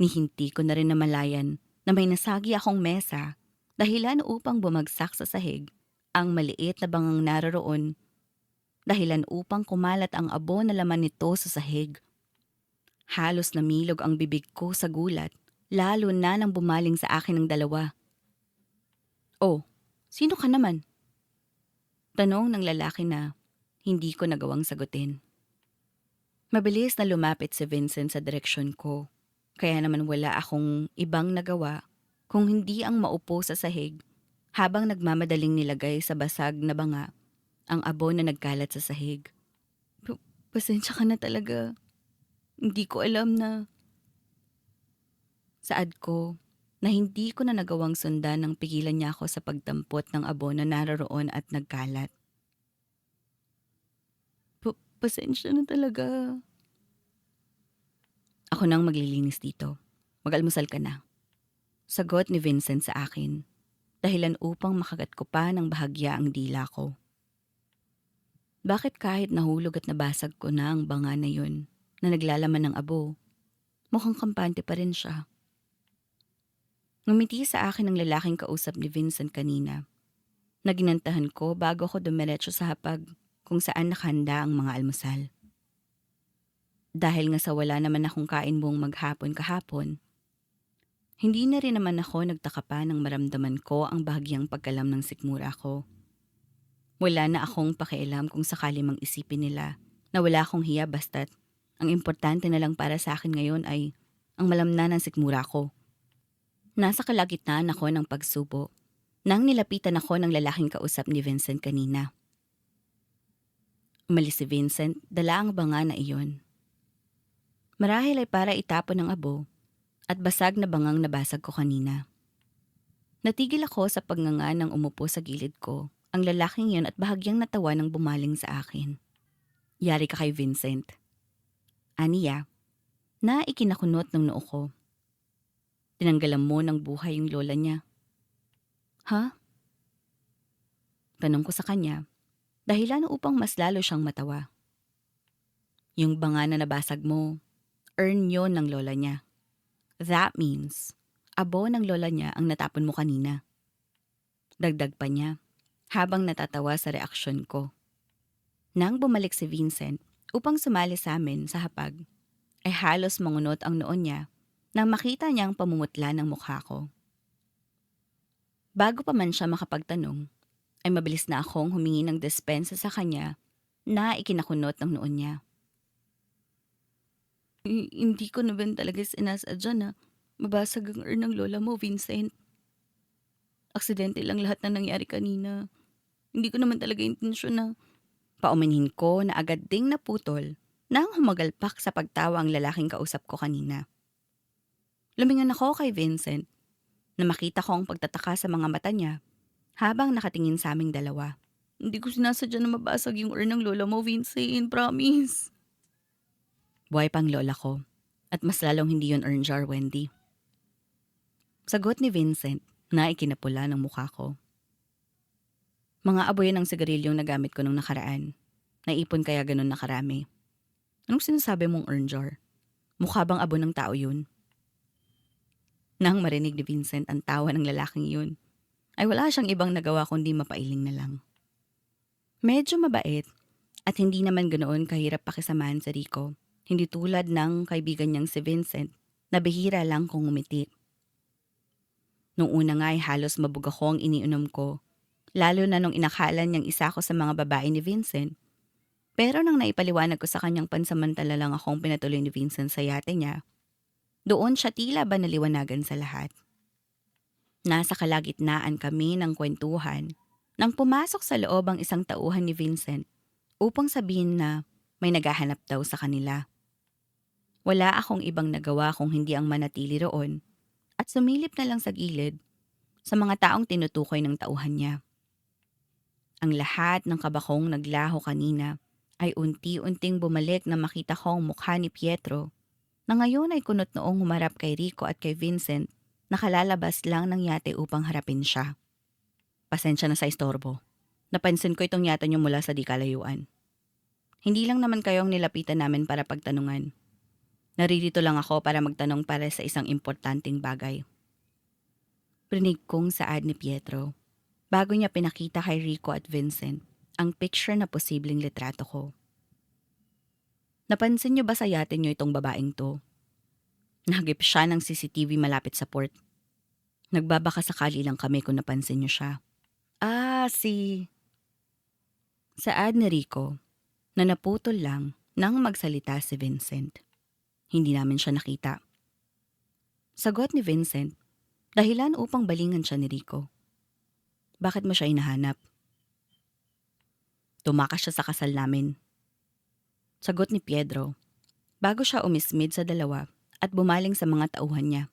Nihinti ko na rin namalayan na may nasagi akong mesa dahilan upang bumagsak sa sahig ang maliit na bangang naroroon, dahilan upang kumalat ang abo na laman nito sa sahig. Halos namilog ang bibig ko sa gulat, lalo na nang bumaling sa akin ang dalawa. "Oh, sino ka naman?" Tanong ng lalaki na hindi ko nagawang sagutin. Mabilis na lumapit si Vincent sa direksyon ko, kaya naman wala akong ibang nagawa kung hindi ang maupo sa sahig habang nagmamadaling nilagay sa basag na banga ang abo na nagkalat sa sahig. Pasensya ka na talaga. Hindi ko alam na... Saad ko na hindi ko na nagawang sundan nang pigilan niya ako sa pagdampot ng abo na naroroon at nagkalat. Pasensya na talaga. Ako nang maglilinis dito. Mag-almusal ka na. Sagot ni Vincent sa akin. Dahilan upang makagat ko pa ng bahagya ang dila ko. Bakit kahit nahulog at nabasag ko na ang banga na yun na naglalaman ng abo, mukhang kampante pa rin siya. Ngumiti sa akin ang lalaking kausap ni Vincent kanina. Naginantahan ko bago ako dumiretso sa hapag kung saan nakahanda ang mga almusal. Dahil nga sa wala naman akong kain buong maghapon kahapon, hindi na rin naman ako nagtaka pa nang maramdaman ko ang bahagyang pagkalam ng sikmura ko. Wala na akong pakialam kung sakali mang isipin nila na wala akong hiya basta't ang importante na lang para sa akin ngayon ay ang malamnan ng sikmura ko. Nasa kalagitnaan ako ng pagsubo nang nilapitan ako ng lalaking kausap ni Vincent kanina. Umalis si Vincent, dala ang banga na iyon. Marahil ay para itapon ng abo at basag na bangang nabasag ko kanina. Natigil ako sa pagnganga nang umupo sa gilid ko ang lalaking yun at bahagyang natawa nang bumaling sa akin. Yari ka kay Vincent. Aniya, na ikinakunot ng noo ko. Tinanggalan mo ng buhay yung lola niya. Ha? Tanong ko sa kanya, dahilan upang mas lalo siyang matawa. Yung banga na nabasag mo, earn yon ng lola niya. That means, abo ng lola niya ang natapon mo kanina. Dagdag pa niya, habang natatawa sa reaksyon ko. Nang bumalik si Vincent upang sumali sa amin sa hapag, ay halos mangunot ang noon niya nang makita niyang pamumutla ng mukha ko. Bago pa man siya makapagtanong, ay mabilis na akong humingi ng despensa sa kanya na ikinakunot ng noon niya. Hindi ko na ba talaga sinasadya na mabasag ang urn ng lola mo, Vincent. Aksidente lang lahat na nangyari kanina. Hindi ko naman talaga intensyon na... Paumanhin ko na agad ding naputol nang humagalpak sa pagtawa ang lalaking kausap ko kanina. Lumingon ako kay Vincent na makita ko ang pagtataka sa mga mata niya habang nakatingin sa aming dalawa. Hindi ko sinasadya na mabasag yung urn ng lola mo, Vincent. Promise. Buhay pang lola ko at mas lalong hindi yun urn jar, Wendy. Sagot ni Vincent na ikinapula ng mukha ko. Mga aboy ng sigarilyong nagamit ko nung nakaraan. Naipon kaya ganun nakarami. Anong sinasabi mong urn jar? Mukha bang abo ng tao yun? Nang marinig ni Vincent ang tawa ng lalaking yun, ay wala siyang ibang nagawa kundi mapailing na lang. Medyo mabait at hindi naman ganoon kahirap pakisamahan si Rico. Hindi tulad ng kaibigan niyang si Vincent na bihira lang kung umiti. Nung una nga ay halos mabug ako ang iniinom ko. Lalo na nung inakala niyang isa ko sa mga babae ni Vincent. Pero nang naipaliwanag ko sa kanyang pansamantala lang akong pinatuloy ni Vincent sa yate niya, doon siya tila ba naliwanagan sa lahat. Nasa kalagitnaan kami ng kwentuhan nang pumasok sa loob ang isang tauhan ni Vincent upang sabihin na may naghahanap daw sa kanila. Wala akong ibang nagawa kung hindi ang manatili roon at sumilip na lang sa gilid sa mga taong tinutukoy ng tauhan niya. Ang lahat ng kabakong naglaho kanina ay unti-unting bumalik na makita ko ang mukha ni Pietro na ngayon ay kunot noong humarap kay Rico at kay Vincent na kalalabas lang ng yate upang harapin siya. Pasensya na sa istorbo. Napansin ko itong yate niyo mula sa di kalayuan. Hindi lang naman kayo ang nilapitan namin para pagtanungan. Naririto lang ako para magtanong para sa isang importanteng bagay. Rinig kong saad ni Pietro bago niya pinakita kay Rico at Vincent ang picture na posibleng litrato ko. Napansin niyo ba sa yate niyo itong babaeng to? Nagip siya ng CCTV malapit sa port. Nagbabaka sakali lang kami kung napansin niyo siya. Saad ni Rico na naputol lang nang magsalita si Vincent. Hindi namin siya nakita. Sagot ni Vincent, dahilan upang balingan siya ni Rico. Bakit mo siya hinahanap? Tumakas siya sa kasal namin. Sagot ni Pedro, bago siya umismid sa dalawa at bumaling sa mga tauhan niya.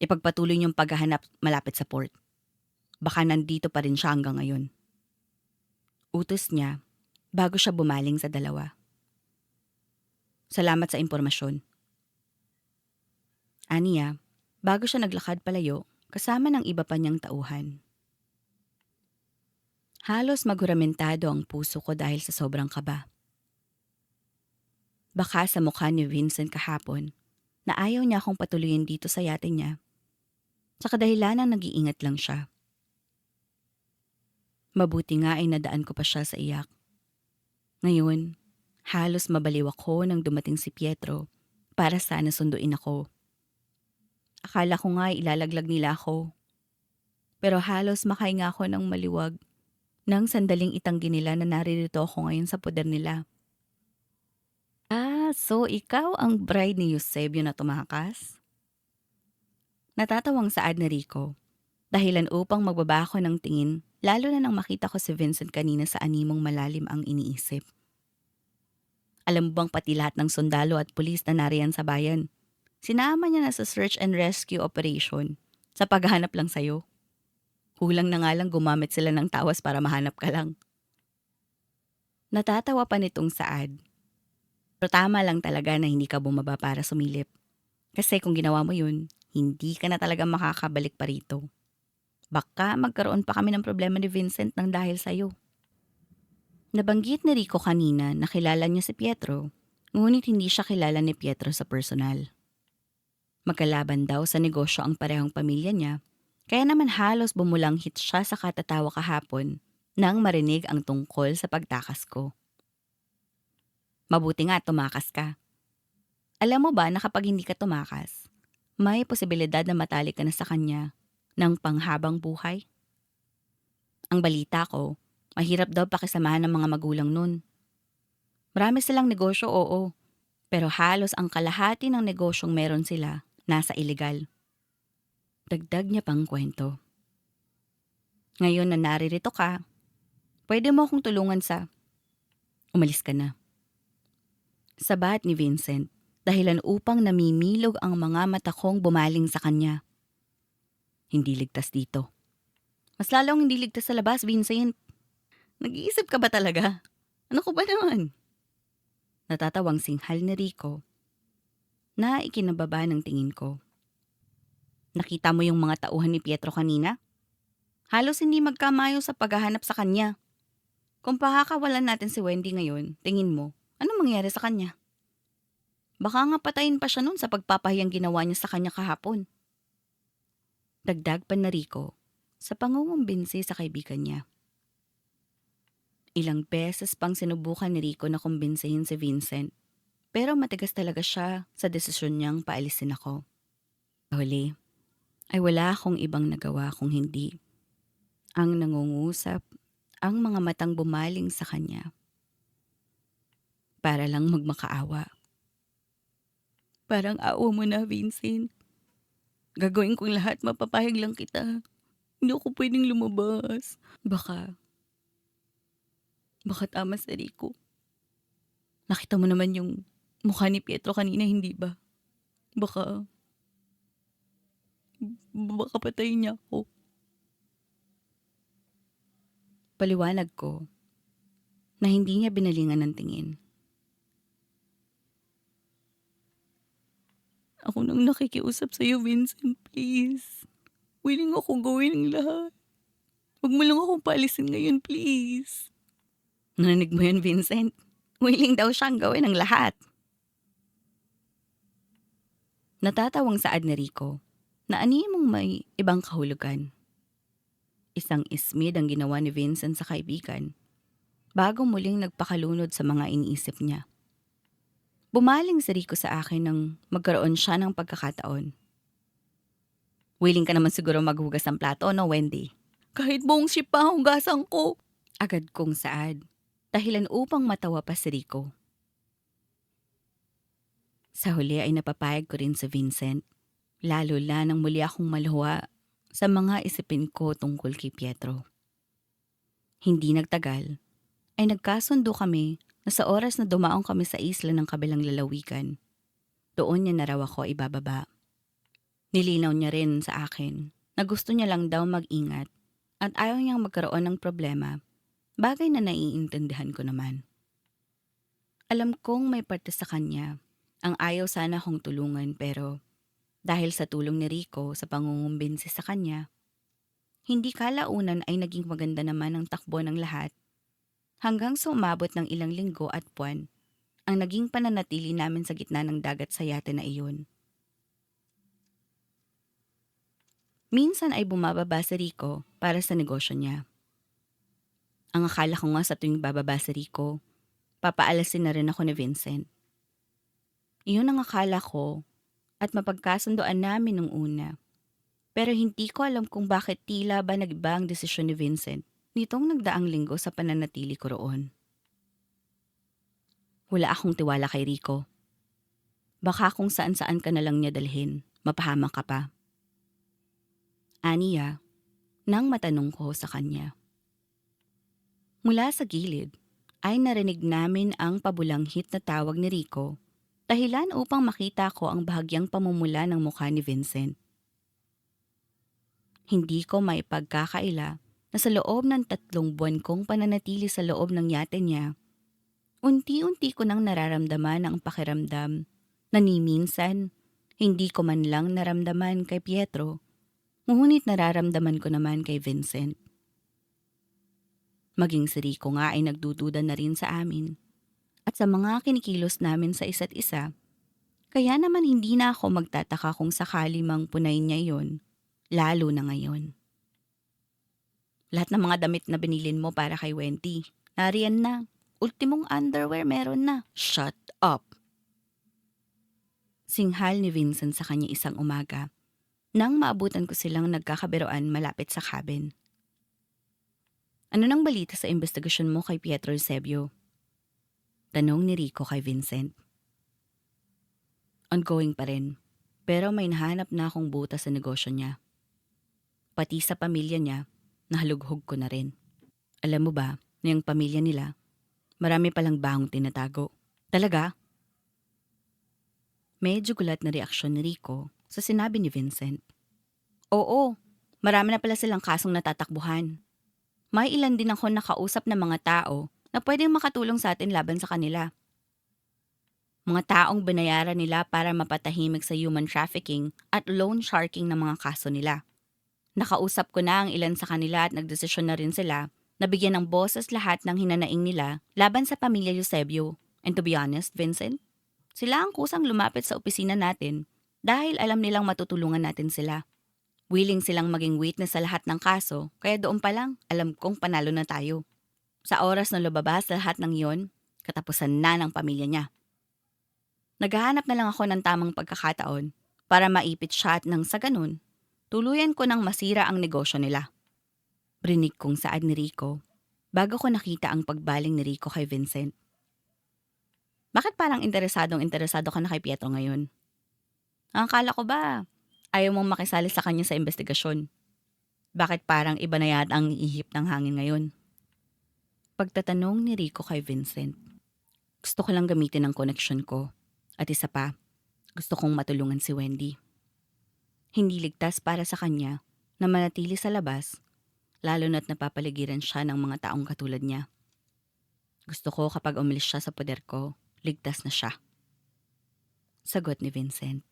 Ipagpatuloy niyong paghahanap malapit sa port. Baka nandito pa rin siya hanggang ngayon. Utos niya bago siya bumaling sa dalawa. Salamat sa impormasyon. Aniya, bago siya naglakad palayo kasama ng iba pa niyang tauhan. Halos maghuramentado ang puso ko dahil sa sobrang kaba. Baka sa mukha ni Vincent kahapon na ayaw niya akong patuloyin dito sa yate niya. Sa kadahilanang nag-iingat lang siya. Mabuti nga ay nadaan ko pa siya sa iyak. Ngayon, halos mabaliw ako nang dumating si Pietro para sana sunduin ako. Akala ko nga ilalaglag nila ako. Pero halos makahinga ako ng maliwag nang sandaling itanggi nila na naririto ako ngayon sa poder nila. So ikaw ang bride ni Eusebio na tumakas? Natatawang saad ni Rico. Dahilan upang magbaba ako ng tingin, lalo na nang makita ko si Vincent kanina sa animong malalim ang iniisip. Alam mo bang pati lahat ng sundalo at pulis na nariyan sa bayan, sinama niya na sa search and rescue operation sa paghahanap lang sa'yo. Kulang na nga lang gumamit sila ng tawas para mahanap ka lang. Natatawa pa nitong saad. Pero tama lang talaga na hindi ka bumaba para sumilip. Kasi kung ginawa mo yun, hindi ka na talaga makakabalik pa rito. Baka magkaroon pa kami ng problema ni Vincent nang dahil sa'yo. Nabanggit ni Rico kanina na kilala niya si Pietro, ngunit hindi siya kilala ni Pietro sa personal. Magkalaban daw sa negosyo ang parehong pamilya niya, kaya naman halos bumulanghit siya sa katatawa kahapon nang marinig ang tungkol sa pagtakas ko. Mabuti nga tumakas ka. Alam mo ba na kapag hindi ka tumakas, may posibilidad na matalik ka na sa kanya ng panghabang buhay? Ang balita ko, mahirap daw pakisamahan ng mga magulang nun. Marami silang negosyo, oo, pero halos ang kalahati ng negosyong meron sila nasa illegal. Dagdag niya pang kwento. Ngayon na naririto ka, pwede mo akong tulungan sa... Umalis ka na. Sabat ni Vincent, dahilan upang namimilog ang mga mata kong bumaling sa kanya. Hindi ligtas dito. Mas lalong hindi ligtas sa labas, Vincent. Nag-iisip ka ba talaga? Ano ko ba naman? Natatawang singhal ni Rico na ikinababa ng tingin ko. Nakita mo yung mga tauhan ni Pietro kanina? Halos hindi magkamayo sa paghahanap sa kanya. Kung pakakawalan natin si Wendy ngayon, tingin mo, anong mangyari sa kanya? Baka nga patayin pa siya nun sa pagpapahiyang ginawa niya sa kanya kahapon. Dagdag pa na Rico sa pangungumbinsi sa kaibigan niya. Ilang beses pang sinubukan ni Rico na kumbinsihin si Vincent, pero matigas talaga siya sa desisyon niyang paalisin ako. Huli, ay wala akong ibang nagawa kung hindi ang nangungusap ang mga matang bumaling sa kanya para lang magmakaawa. Parang awa mo na, Vincent. Gagawin kong lahat, mapapahig lang kita. Hindi ako pwedeng lumabas. Baka tama si Rico. Nakita mo naman yung mukha ni Pietro kanina, hindi ba? Baka patayin niya ako. Paliwanag ko na hindi niya binalingan ng tingin. Ako nang nakikiusap sa'yo, Vincent, please. Willing akong gawin ang lahat. Huwag mo lang akong paalisin ngayon, please. Narinig mo yun, Vincent? Willing daw siyang gawin ang lahat. Natatawang saad ni Rico na ani mong may ibang kahulugan. Isang ismid ang ginawa ni Vincent sa kaibigan bago muling nagpakalunod sa mga iniisip niya. Bumaling si Rico sa akin nang magkaroon siya ng pagkakataon. Willing ka naman siguro maghugas ng plato, no, Wendy? Kahit buong ship pa hugasan ko. Agad kong saad, dahilan upang matawa pa si Rico. Sa huli ay napapayag ko rin si Vincent, lalo na nang muli akong maluha sa mga isipin ko tungkol kay Pietro. Hindi nagtagal, ay nagkasundo kami na sa oras na dumaong kami sa isla ng kabilang lalawigan, doon niya na raw ako ibababa. Nilinaw niya rin sa akin na gusto niya lang daw mag-ingat at ayaw niyang magkaroon ng problema, bagay na naiintindihan ko naman. Alam kong may parte sa kanya ang ayaw sana akong tulungan pero dahil sa tulong ni Rico sa pangungumbinsi sa kanya, hindi kalaunan ay naging maganda naman ang takbo ng lahat hanggang sa umabot ng ilang linggo at buwan ang naging pananatili namin sa gitna ng dagat sa yate na iyon. Minsan ay bumababa si Rico para sa negosyo niya. Ang akala ko nga sa tuwing bababa si Rico, papaalasin na rin ako ni Vincent. Iyon ang akala ko at mapagkasundoan namin nung una. Pero hindi ko alam kung bakit tila ba nag-iba ang desisyon ni Vincent nitong nagdaang linggo sa pananatili ko roon. Wala akong tiwala kay Rico. Baka kung saan-saan ka na lang niya dalhin, mapahamak ka pa. Aniya, nang matanong ko sa kanya. Mula sa gilid, ay narinig namin ang pabulanghit na tawag ni Rico, dahilan upang makita ko ang bahagyang pamumula ng mukha ni Vincent. Hindi ko maipagkakaila na sa loob ng 3 buwan kong pananatili sa loob ng yate niya, unti-unti ko nang nararamdaman ang pakiramdam na ni minsan hindi ko man lang naramdaman kay Pietro, ngunit nararamdaman ko naman kay Vincent. Maging si Rico nga ay nagdududa na rin sa amin at sa mga kinikilos namin sa isa't isa, kaya naman hindi na ako magtataka kung sakali mang punay niya yon, lalo na ngayon. Lahat ng mga damit na binilin mo para kay Wendy, nariyan na. Ultimong underwear meron na. Shut up! Singhal ni Vincent sa kanya isang umaga nang maabutan ko silang nagkakabiroan malapit sa cabin. Ano nang balita sa investigasyon mo kay Pietro Eusebio? Tanong ni Rico kay Vincent. Ongoing pa rin, pero may nahanap na akong butas sa negosyo niya. Pati sa pamilya niya, nahalughog ko na rin. Alam mo ba, na yung pamilya nila, marami palang bahong tinatago. Talaga? Medyo gulat na reaksyon ni Rico sa sinabi ni Vincent. Oo, marami na pala silang kasong natatakbuhan. May ilan din ako nakausap na mga tao na pwedeng makatulong sa atin laban sa kanila. Mga taong binayaran nila para mapatahimik sa human trafficking at loan sharking ng mga kaso nila. Nakausap ko na ang ilan sa kanila at nagdesisyon na rin sila na bigyan ng boses lahat ng hinanaing nila laban sa pamilya Eusebio. And to be honest, Vincent, sila ang kusang lumapit sa opisina natin dahil alam nilang matutulungan natin sila. Willing silang maging witness sa lahat ng kaso, kaya doon pa lang alam kong panalo na tayo. Sa oras na lumabas lahat ng iyon, katapusan na ng pamilya niya. Naghahanap na lang ako ng tamang pagkakataon para maipit siya at nang sa ganun, tuluyan ko nang masira ang negosyo nila. Brinig kong saad ni Rico bago ko nakita ang pagbaling ni Rico kay Vincent. Bakit parang interesado ka na kay Pietro ngayon? Ang akala ko ba, ayaw mong makisali sa kanya sa investigasyon? Bakit parang iba na yata ang ihip ng hangin ngayon? Pagtatanong ni Rico kay Vincent. Gusto ko lang gamitin ang koneksyon ko. At isa pa, gusto kong matulungan si Wendy. Hindi ligtas para sa kanya na manatili sa labas, lalo na't napapaligiran siya ng mga taong katulad niya. Gusto ko kapag umalis siya sa poder ko, ligtas na siya. Sagot ni Vincent.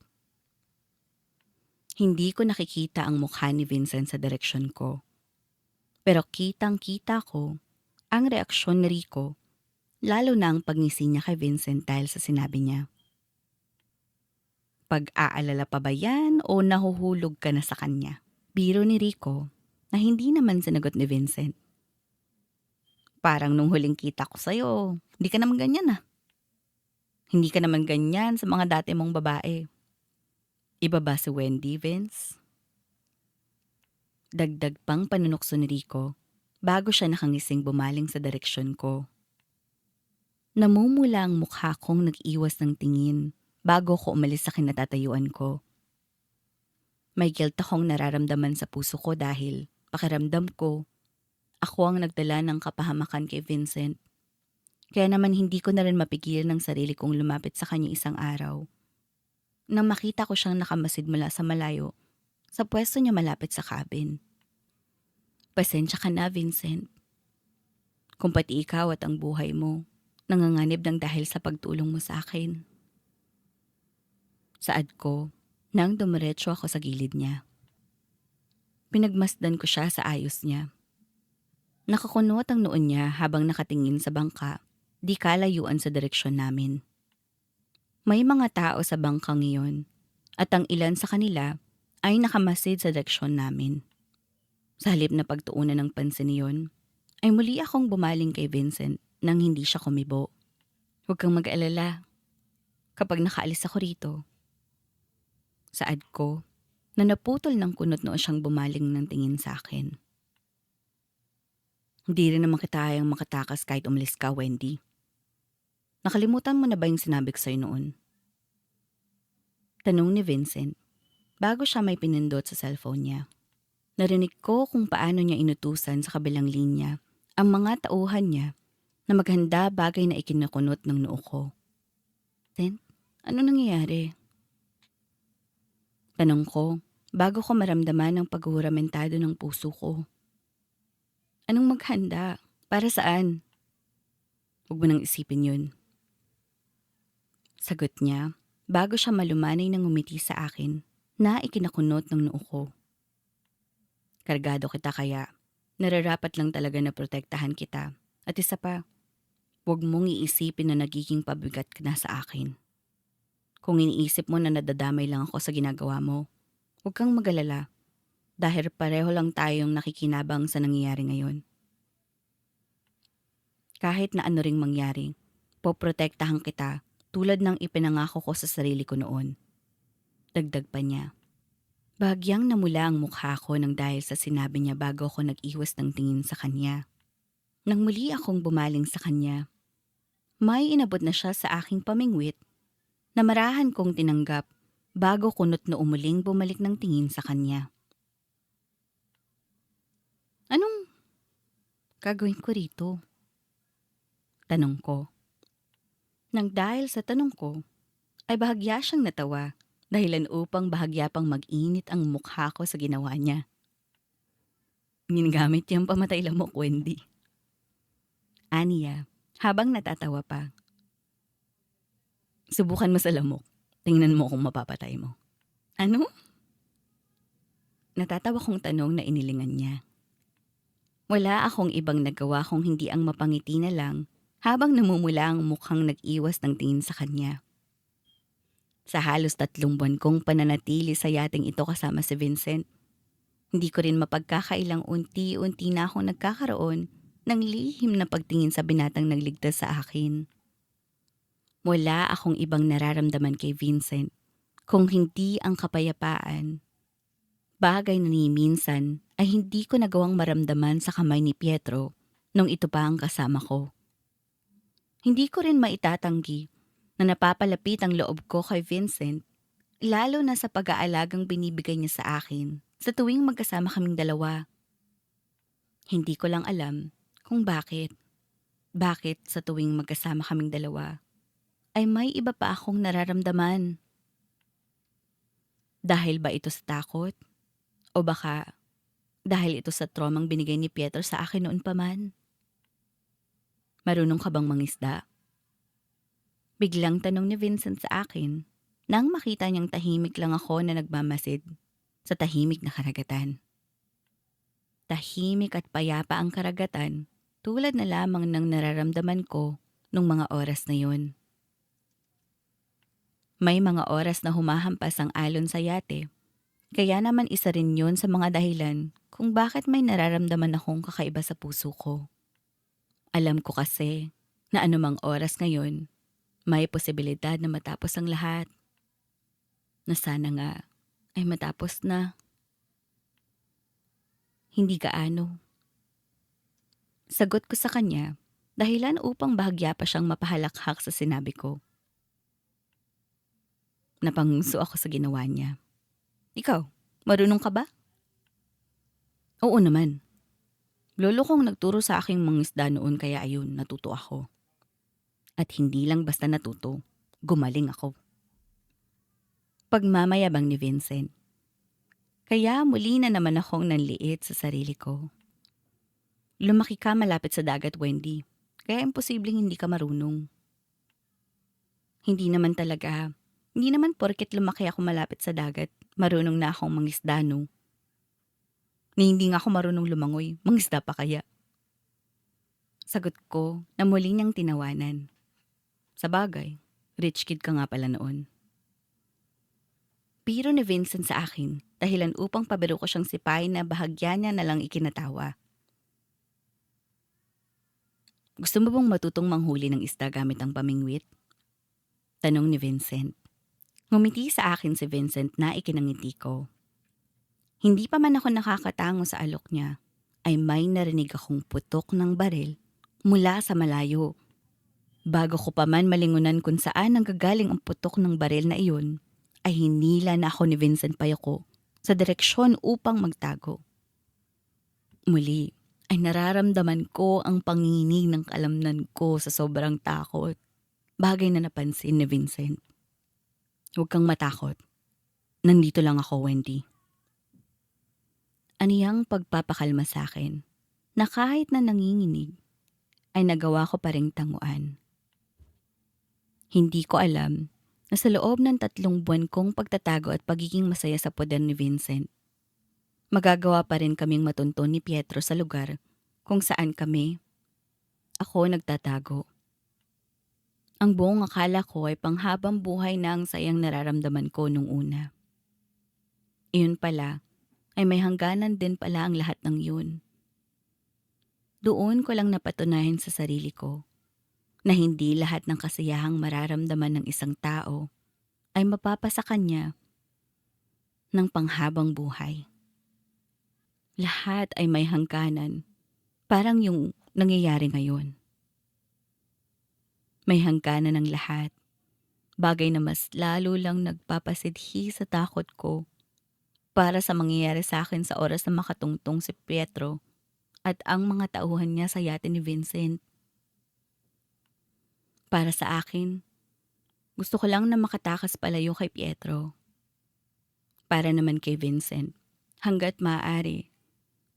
Hindi ko nakikita ang mukha ni Vincent sa direksyon ko. Pero kitang-kita ko ang reaksyon ni Rico, lalo na ang pagngisi niya kay Vincent dahil sa sinabi niya. Pag-aalala pa ba yan o nahuhulog ka na sa kanya? Biro ni Rico na hindi naman sinagot ni Vincent. Parang nung huling kita ko sa'yo, hindi ka naman ganyan ah. Hindi ka naman ganyan sa mga dati mong babae. Iba ba si Wendy, Vince? Dagdag pang panunokso ni Rico bago siya nakangising bumaling sa direksyon ko. Namumula ang mukha kong nag-iwas ng tingin bago ko umalis sa kinatatayuan ko. May guilt akong nararamdaman sa puso ko dahil pakiramdam ko, ako ang nagdala ng kapahamakan kay Vincent. Kaya naman hindi ko na rin mapigilan ng sarili kong lumapit sa kanya isang araw. nang makita ko siyang nakamasid mula sa malayo sa pwesto niya malapit sa cabin. Pasensya ka na, Vincent. Kung pati ikaw at ang buhay mo, nanganganib ng dahil sa pagtulong mo sa akin. Saad ko, nang dumiretso ako sa gilid niya. Pinagmasdan ko siya sa ayos niya. Nakakunot ang noon niya habang nakatingin sa bangka, di kalayuan sa direksyon namin. May mga tao sa bangkang iyon at ang ilan sa kanila ay nakamasid sa direksyon namin. Sa halip na pagtuunan ng pansin niyon, ay muli akong bumaling kay Vincent nang hindi siya kumibo. Huwag kang mag-alala. Kapag nakaalis ako rito, saad ko na naputol ng kunot noo siyang bumaling ng tingin sa akin. Hindi rin naman kita hayang makatakas kahit umalis ka, Wendy. Nakalimutan mo na ba yung sinabi ko sa'yo noon? Tanong ni Vincent bago siya may pinindot sa cellphone niya. Narinig ko kung paano niya inutusan sa kabilang linya ang mga tauhan niya na maghanda bagay na ikinakunot ng noo ko. Then, ano nangyayari? Tanong ko bago ko maramdaman ang paghuramentado ng puso ko. Anong maghanda? Para saan? Huwag mo nang isipin yun. Sagot niya bago siya malumanay ng ngumiti sa akin na ikinakunot ng noo ko. Kargado kita kaya nararapat lang talaga na protektahan kita. At isa pa, huwag mong iisipin na nagiging pabigat ka na sa akin. Kung iniisip mo na nadadamay lang ako sa ginagawa mo, huwag kang mag-alala dahil pareho lang tayong nakikinabang sa nangyayari ngayon. Kahit na ano ring mangyari, poprotektahan kita tulad ng ipinangako ko sa sarili ko noon. Dagdag pa niya. Bahagyang namula ang mukha ko nang dahil sa sinabi niya bago ako nag-iwas ng tingin sa kanya. Nang muli akong bumaling sa kanya, may inabot na siya sa aking pamingwit na marahan kong tinanggap bago kunot na umuling bumalik ng tingin sa kanya. Anong gagawin ko rito? Tanong ko. Nang dahil sa tanong ko, ay bahagya siyang natawa dahilan upang bahagya pang mag-init ang mukha ko sa ginawa niya. Ginagamit niyang pamatay lamok, Wendy. Aniya, habang natatawa pa. Subukan mo sa lamok. Tingnan mo kung mapapatay mo. Ano? Natatawa kong tanong na inilingan niya. Wala akong ibang nagawa kung hindi ang mapangiti na lang habang namumula ang mukhang nag-iwas ng tingin sa kanya. Sa halos 3 buwan kong pananatili sa yating ito kasama si Vincent, hindi ko rin mapagkakailang unti-unti na akong nagkakaroon ng lihim na pagtingin sa binatang nagligtas sa akin. Wala akong ibang nararamdaman kay Vincent kung hindi ang kapayapaan. Bagay na ni minsan ay hindi ko nagawang maramdaman sa kamay ni Pietro nung ito pa ang kasama ko. Hindi ko rin maitatanggi na napapalapit ang loob ko kay Vincent, lalo na sa pag-aalagang binibigay niya sa akin sa tuwing magkasama kaming dalawa. Hindi ko lang alam kung bakit. Bakit sa tuwing magkasama kaming dalawa ay may iba pa akong nararamdaman. Dahil ba ito sa takot? O baka dahil ito sa traumang binigay ni Pietro sa akin noon pa man? Marunong ka bang mangisda? Biglang tanong ni Vincent sa akin nang makita niyang tahimik lang ako na nagmamasid sa tahimik na karagatan. Tahimik at payapa ang karagatan tulad na lamang ng nararamdaman ko nung mga oras na yun. May mga oras na humahampas ang alon sa yate, kaya naman isa rin yun sa mga dahilan kung bakit may nararamdaman akong kakaiba sa puso ko. Alam ko kasi na anumang oras ngayon, may posibilidad na matapos ang lahat. Na sana nga ay matapos na. Hindi gaano. Sagot ko sa kanya dahilan upang bahagya pa siyang mapahalakhak sa sinabi ko. Napanguso ako sa ginawa niya. Ikaw, marunong ka ba? Oo naman. Lolo kong nagturo sa aking mangisda noon kaya ayun, natuto ako. At hindi lang basta natuto, gumaling ako. Pagmamayabang ni Vincent. Kaya muli na naman akong nanliit sa sarili ko. Lumaki ka malapit sa dagat, Wendy. Kaya imposibleng hindi ka marunong. Hindi naman talaga. Hindi naman porket lumaki ako malapit sa dagat, marunong na akong mangisda, no? Ni hindi nga ako marunong lumangoy, mangisda pa kaya? Sagot ko na muli niyang tinawanan. Sa bagay, rich kid ka nga pala noon. Biro ni Vincent sa akin, dahilan upang pabiro ko siyang sipain na bahagya niya na lang ikinatawa. Gusto mo bang matutong manghuli ng isda gamit ang pamingwit? Tanong ni Vincent. Ngumiti sa akin si Vincent na ikinangiti ko. Hindi pa man ako nakakatango sa alok niya, ay may narinig akong putok ng baril mula sa malayo. Bago ko pa man malingunan kung saan nanggagaling ang putok ng baril na iyon, ay hinila na ako ni Vincent payoko sa direksyon upang magtago. Muli ay nararamdaman ko ang panginginig ng kalamnan ko sa sobrang takot. Bagay na napansin ni Vincent. Huwag kang matakot. Nandito lang ako, Wendy. Aniyang pagpapakalma sa akin na kahit na nanginginig ay nagawa ko pa ring tanguan. Hindi ko alam na sa loob ng 3 buwan kong pagtatago at pagiging masaya sa poder ni Vincent, magagawa pa rin kaming matunton ni Pietro sa lugar kung saan ako nagtatago. Ang buong akala ko ay panghabang buhay na ang sayang nararamdaman ko nung una. Iyon pala, ay may hangganan din pala ang lahat ng yun. Doon ko lang napatunayan sa sarili ko na hindi lahat ng kasiyahang mararamdaman ng isang tao ay mapapasa kanya ng panghabang buhay. Lahat ay may hangganan, parang yung nangyayari ngayon. May hangganan ng lahat, bagay na mas lalo lang nagpapasidhi sa takot ko para sa mangyayari sa akin sa oras na makatungtong si Pietro at ang mga tauhan niya sa yate ni Vincent. Para sa akin, gusto ko lang na makatakas palayo kay Pietro. Para naman kay Vincent, hanggat maaari,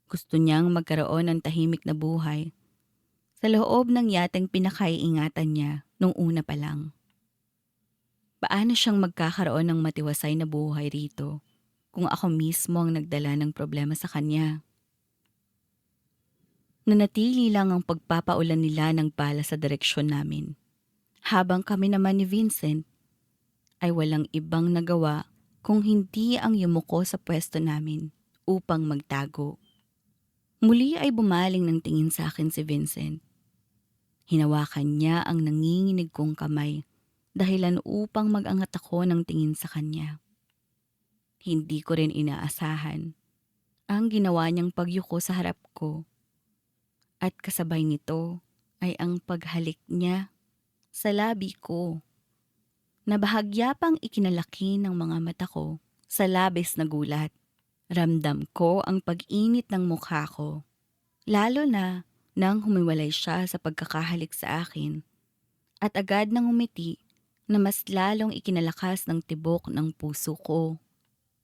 gusto niyang magkaroon ng tahimik na buhay sa loob ng yateng pinakaiingatan niya nung una pa lang. Paano siyang magkakaroon ng matiwasay na buhay rito kung ako mismo ang nagdala ng problema sa kanya? Nanatili lang ang pagpapaulan nila ng bala sa direksyon namin. Habang kami naman ni Vincent ay walang ibang nagawa kung hindi ang yumuko sa pwesto namin upang magtago. Muli ay bumaling ng tingin sa akin si Vincent. Hinawakan niya ang nanginginig kong kamay dahilan upang mag-angat ako ng tingin sa kanya. Hindi ko rin inaasahan ang ginawa niyang pagyuko sa harap ko at kasabay nito ay ang paghalik niya sa labi ko na bahagya pang ikinalaki ng mga mata ko sa labis na gulat. Ramdam ko ang pag-init ng mukha ko, lalo na nang humiwalay siya sa pagkakahalik sa akin at agad nang umiti na mas lalong ikinalakas ng tibok ng puso ko.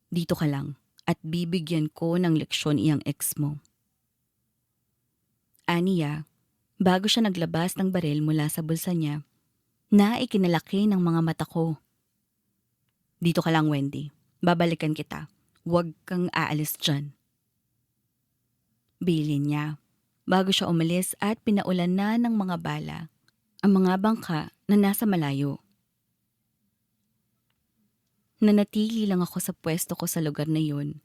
Dito ka lang at bibigyan ko ng leksyon iyang ex mo. Aniya, bago siya naglabas ng baril mula sa bulsa niya, na ikinalaki ng mga mata ko. Dito ka lang, Wendy. Babalikan kita. Huwag kang aalis dyan. Bilin niya, bago siya umalis at pinaulan na ng mga bala ang mga bangka na nasa malayo. Nanatili lang ako sa pwesto ko sa lugar na yun,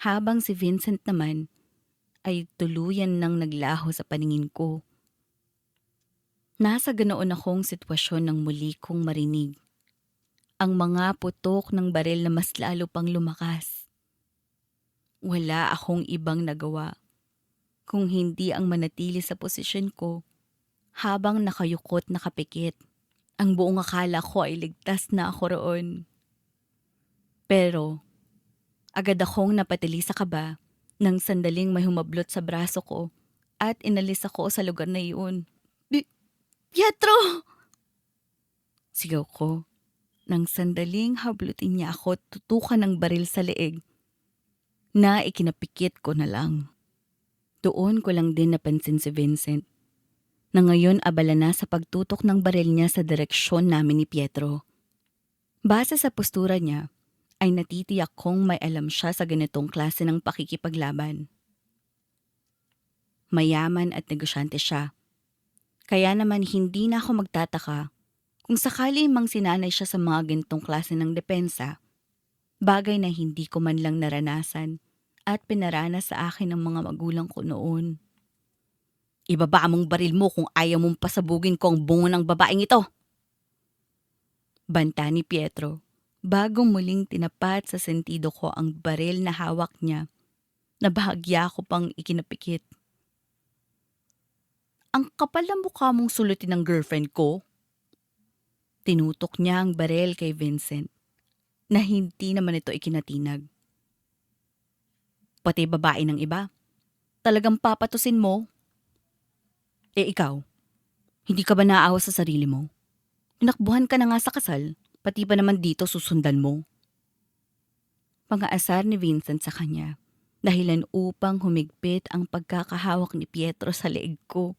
habang si Vincent naman ay tuluyan nang naglaho sa paningin ko. Nasa ganoon akong sitwasyon nang muli kong marinig ang mga putok ng baril na mas lalo pang lumakas. Wala akong ibang nagawa kung hindi ang manatili sa posisyon ko habang nakayukot nakapikit. Ang buong akala ko ay ligtas na ako roon. Pero agad akong napatili sa kaba nang sandaling may humablot sa braso ko at inalis ako sa lugar na iyon. Pietro! Sigaw ko Nang sandaling hablutin niya ako, tutukan ng baril sa leeg na ikinapikit ko na lang. Doon ko lang din napansin si Vincent na ngayon abala na sa pagtutok ng baril niya sa direksyon namin ni Pietro. Base sa postura niya, ay natitiyak kong may alam siya sa ganitong klase ng pakikipaglaban. Mayaman at negosyante siya. Kaya naman hindi na ako magtataka kung sakali mang sinanay siya sa mga ganitong klase ng depensa, bagay na hindi ko man lang naranasan at pinaranas sa akin ng mga magulang ko noon. Ibaba mong baril mo kung ayaw mong pasabugin ko ang bungo ng babaeng ito. Banta ni Pietro, bago muling tinapat sa sentido ko ang baril na hawak niya, na bahagya ko pang ikinapikit. Ang kapal na mukha mong sulutin ng girlfriend ko. Tinutok niya ang baril kay Vincent, na hindi naman ito ikinatinag. Pati babae ng iba, talagang papatusin mo? Ikaw, hindi ka ba naaawa sa sarili mo? Tinakbuhan ka na nga sa kasal, pati pa naman dito susundan mo. Pangaasar ni Vincent sa kanya, dahilan upang humigpit ang pagkakahawak ni Pietro sa leeg ko.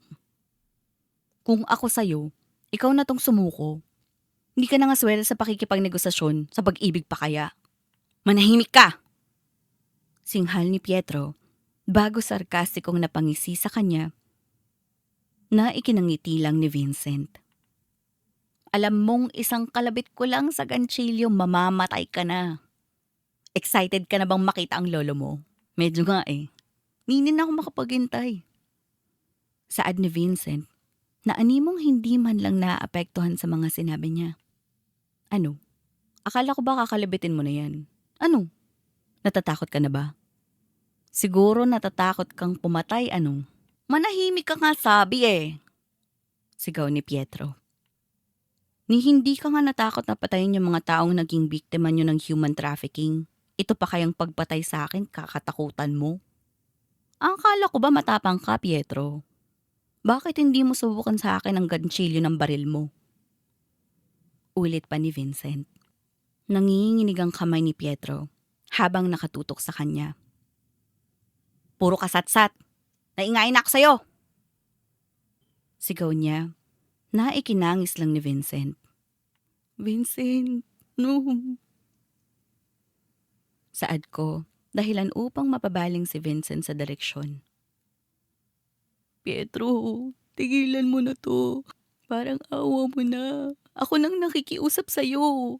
Kung ako sa'yo, ikaw na tong sumuko. Hindi ka na nga swerte sa pakikipagnegosasyon, sa pag-ibig pa kaya. Manahimik ka! Singhal ni Pietro, bago sarkastikong napangisi sa kanya, na ikinangiti lang ni Vincent. Alam mong isang kalabit ko lang sa ganchilyo, mamamatay ka na. Excited ka na bang makita ang lolo mo? Medyo nga eh. Hindi na ako makapaghintay. Saad ni Vincent, na animong hindi man lang naapektuhan sa mga sinabi niya. Ano? Akala ko ba kakalabitin mo na yan? Ano? Natatakot ka na ba? Siguro natatakot kang pumatay, ano? Manahimik ka nga sabi eh. Sigaw ni Pietro. Ni hindi ka nga natakot na patayin yung mga taong naging biktima nyo ng human trafficking. Ito pa kayang pagpatay sa akin, kakatakutan mo? Ang akala ko ba matapang ka, Pietro? Bakit hindi mo subukan sa akin ang ganchilyo ng baril mo? Ulit pa ni Vincent. Nanginginig ang kamay ni Pietro habang nakatutok sa kanya. Puro kasatsat. Naingayin ako sa'yo! Sigaw niya, na ikinangis lang ni Vincent. Vincent, no. Saad ko, dahilan upang mapabaling si Vincent sa direksyon. Pietro, tigilan mo na to. Parang awa mo na. Ako nang nakikiusap sa'yo.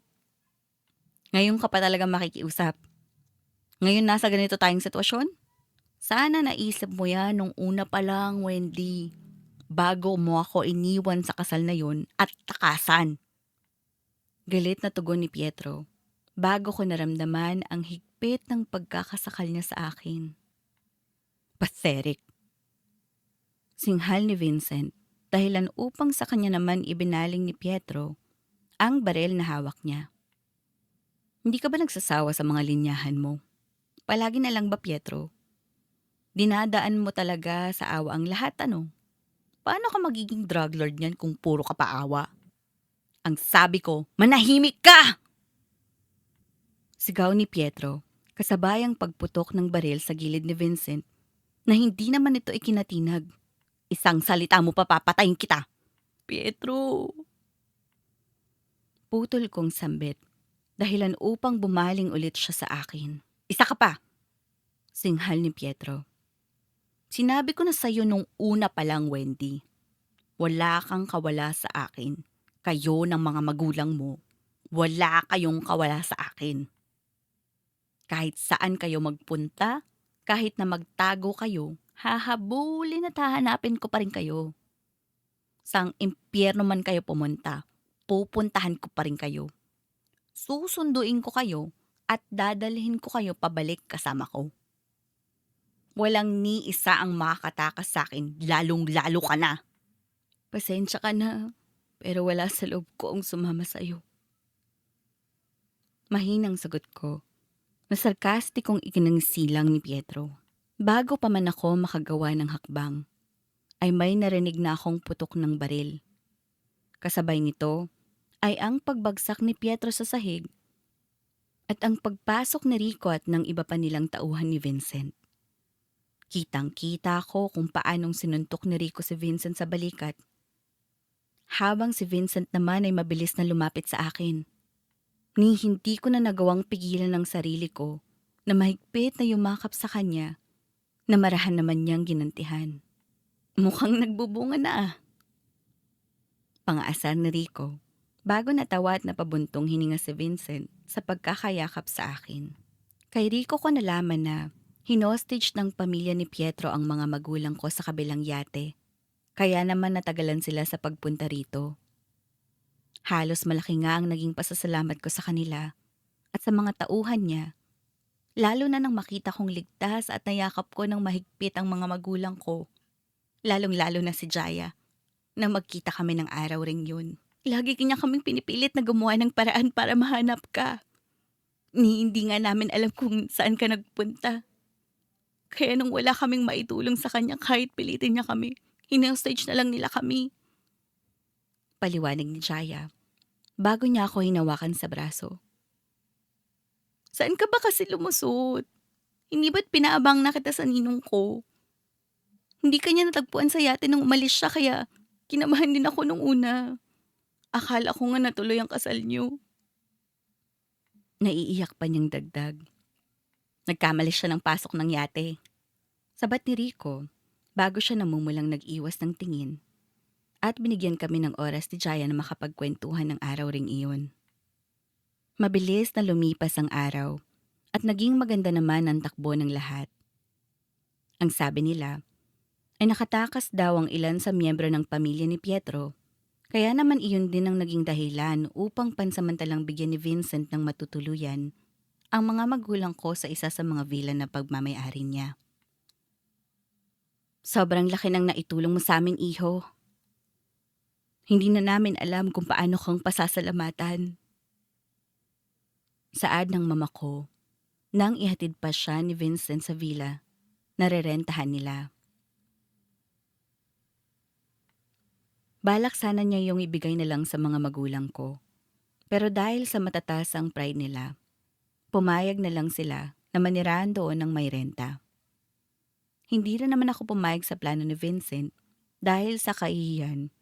Ngayon ka pa talaga makikiusap. Ngayon nasa ganito tayong sitwasyon? Sana naisip mo yan nung una pa lang, Wendy. Bago mo ako iniwan sa kasal na yun at takasan. Galit na tugon ni Pietro, bago ko naramdaman ang higpit ng pagkakasakal niya sa akin. Pathetic. Singhal ni Vincent, dahilan upang sa kanya naman ibinaling ni Pietro ang baril na hawak niya. Hindi ka ba nagsasawa sa mga linyahan mo? Palagi na lang ba, Pietro? Dinadaan mo talaga sa awa ang lahat, ano? Paano ka magiging drug lord niyan kung puro ka pa awa? Ang sabi ko, manahimik ka! Sigaw ni Pietro, kasabayang pagputok ng baril sa gilid ni Vincent na hindi naman ito ikinatinag. Isang salita mo pa papatayin kita. Pietro! Putol kong sambit, dahilan upang bumaling ulit siya sa akin. Isa ka pa! Singhal ni Pietro. Sinabi ko na sa'yo nung una pa lang, Wendy. Wala kang kawala sa akin. Kayo ng mga magulang mo, wala kayong kawala sa akin. Kahit saan kayo magpunta, kahit na magtago kayo, hahabulin at hahanapin ko pa rin kayo. Saang impyerno man kayo pumunta, pupuntahan ko pa rin kayo. Susunduin ko kayo at dadalhin ko kayo pabalik kasama ko. Walang ni isa ang makakatakas sa akin, lalong-lalo ka na. Pasensya ka na, pero wala sa loob ko ang sumama sa'yo. Mahinang sagot ko, na sarkastikong ikinangisilang ni Pietro. Bago pa man ako makagawa ng hakbang, ay may narinig na akong putok ng baril. Kasabay nito ay ang pagbagsak ni Pietro sa sahig at ang pagpasok ni Rico at ng iba pa nilang tauhan ni Vincent. Kitang-kita ko kung paanong sinuntok ni Rico si Vincent sa balikat, habang si Vincent naman ay mabilis na lumapit sa akin. Ni hindi ko na nagawang pigilan ng sarili ko na mahigpit na yumakap sa kanya na marahan naman niyang ginantihan. Mukhang nagbubunga na ah. Pangaasar ni Rico, bago natawa at napabuntong hininga si Vincent sa pagkakayakap sa akin. Kay Rico ko nalaman na hinostage ng pamilya ni Pietro ang mga magulang ko sa kabilang yate. Kaya naman natagalan sila sa pagpunta rito. Halos malaki nga ang naging pasasalamat ko sa kanila at sa mga tauhan niya. Lalo na nang makita kong ligtas at nayakap ko ng mahigpit ang mga magulang ko. Lalong-lalo na si Jaya, na magkita kami ng araw ring yun. Lagi kanya kaming pinipilit na gumawa ng paraan para mahanap ka. Ni hindi nga namin alam kung saan ka nagpunta. Kaya nung wala kaming maitulong sa kanya kahit pilitin niya kami, hinostage na lang nila kami. Paliwanag ni Jaya, bago niya ako hinawakan sa braso. Saan ka ba kasi lumusot? Hindi ba't pinaabang na kita sa ninong ko? Hindi ka niya natagpuan sa yate nung umalis siya kaya kinamahan din ako nung una. Akala ko nga natuloy ang kasal niyo. Naiiyak pa niyang dagdag. Nagkamali siya ng pasok ng yate. Sabat ni Rico, bago siya namumulang nag-iwas ng tingin. At binigyan kami ng oras ni Jaya na makapagkwentuhan ng araw ring iyon. Mabilis na lumipas ang araw at naging maganda naman ang takbo ng lahat. Ang sabi nila ay nakatakas daw ang ilan sa miyembro ng pamilya ni Pietro, kaya naman iyon din ang naging dahilan upang pansamantalang bigyan ni Vincent ng matutuluyan ang mga magulang ko sa isa sa mga villa na pagmamayari niya. Sobrang laki ng naitulong mo sa amin, iho. Hindi na namin alam kung paano kang pasasalamatan. Saad ng mama ko, nang ihatid pa siya ni Vincent sa villa na rerentahan nila. Balak sana niya yung ibigay na lang sa mga magulang ko. Pero dahil sa matataas ang pride nila, pumayag na lang sila na manirahan doon ng may renta. Hindi rin naman ako pumayag sa plano ni Vincent dahil sa kahihiyan.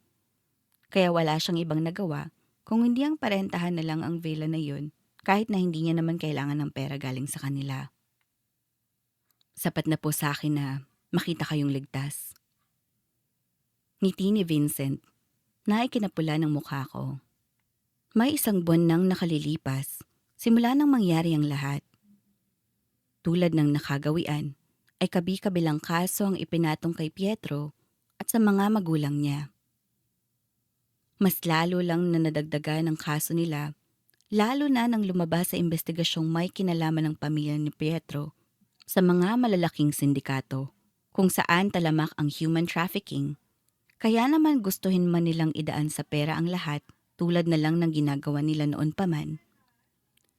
Kaya wala siyang ibang nagawa kung hindi ang parentahan na lang ang villa na yun kahit na hindi niya naman kailangan ng pera galing sa kanila. Sapat na po sa akin na makita kayong ligtas. Ngiti ni Vincent na ikinapula ng mukha ko. May isang buwan nang nakalilipas simula nang mangyari ang lahat. Tulad ng nakagawian ay kabi-kabilang kaso ang ipinatong kay Pietro at sa mga magulang niya. Mas lalo lang na nadagdagan ang kaso nila, lalo na nang lumabas sa investigasyong may kinalaman ng pamilya ni Pietro sa mga malalaking sindikato kung saan talamak ang human trafficking. Kaya naman gustuhin man nilang idaan sa pera ang lahat tulad na lang ng ginagawa nila noon pa man.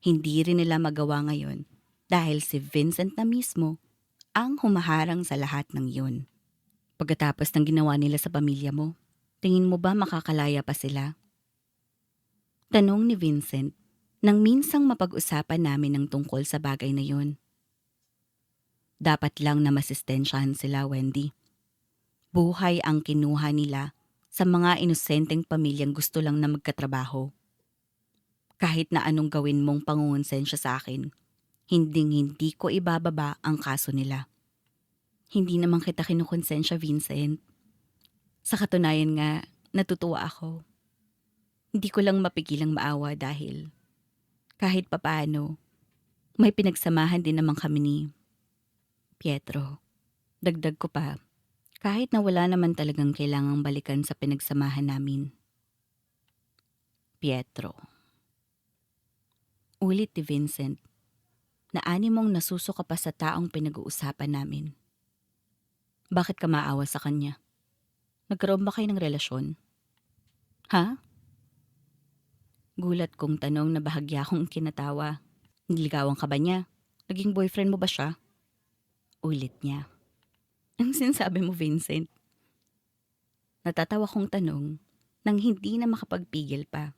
Hindi rin nila magawa ngayon dahil si Vincent na mismo ang humaharang sa lahat ng yun. Pagkatapos ng ginawa nila sa pamilya mo, tingin mo ba makakalaya pa sila? Tanong ni Vincent nang minsang mapag-usapan namin ng tungkol sa bagay na yun. Dapat lang na masistensyahan sila, Wendy. Buhay ang kinuha nila sa mga inosenteng pamilyang gusto lang na magkatrabaho. Kahit na anong gawin mong pangungonsensya sa akin, hinding-hindi ko ibababa ang kaso nila. Hindi naman kita kinukonsensya, Vincent. Sa katunayan nga, natutuwa ako. Hindi ko lang mapigilang maawa dahil kahit papaano, may pinagsamahan din naman kami ni Pietro. Dagdag ko pa, kahit na wala naman talagang kailangang balikan sa pinagsamahan namin. Pietro. Ulit ni Vincent, na mong nasusuka pa sa taong pinag-uusapan namin. Bakit ka maawa sa kanya? Nagkaroon ba kayo ng relasyon? Ha? Gulat kong tanong na bahagya kong kinatawa. Niligawan ka ba niya? Naging boyfriend mo ba siya? Ulit niya. Ang sinasabi mo, Vincent? Natatawa kong tanong nang hindi na makapagpigil pa.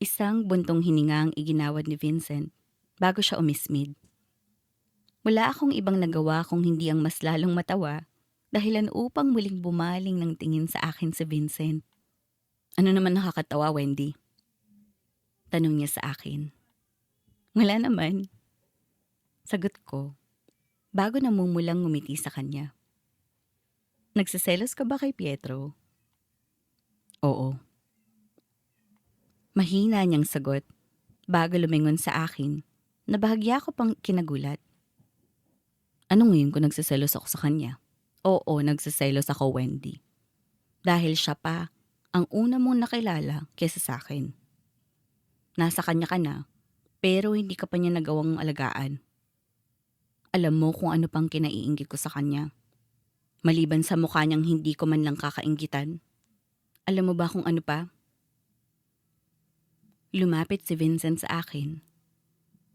Isang buntong hininga ang iginawad ni Vincent bago siya umismid. Wala akong ibang nagawa kung hindi ang mas lalong matawa dahilan upang muling bumaling ng tingin sa akin si Vincent. Ano naman nakakatawa, Wendy? Tanong niya sa akin. Wala naman. Sagot ko, bago namumulang ngumiti sa kanya. Nagsiselos ka ba kay Pietro? Oo. Mahina niyang sagot bago lumingon sa akin na bahagya ko pang kinagulat. Ano ngayon kung nagsiselos ako sa kanya? Oo, nagsiselos ako, Wendy. Dahil siya pa ang una mong nakilala kesa sa akin. Nasa kanya ka na, pero hindi ka pa niya nagawang alagaan. Alam mo kung ano pang kinaiinggit ko sa kanya. Maliban sa mukha niyang hindi ko man lang kakainggitan. Alam mo ba kung ano pa? Lumapit si Vincent sa akin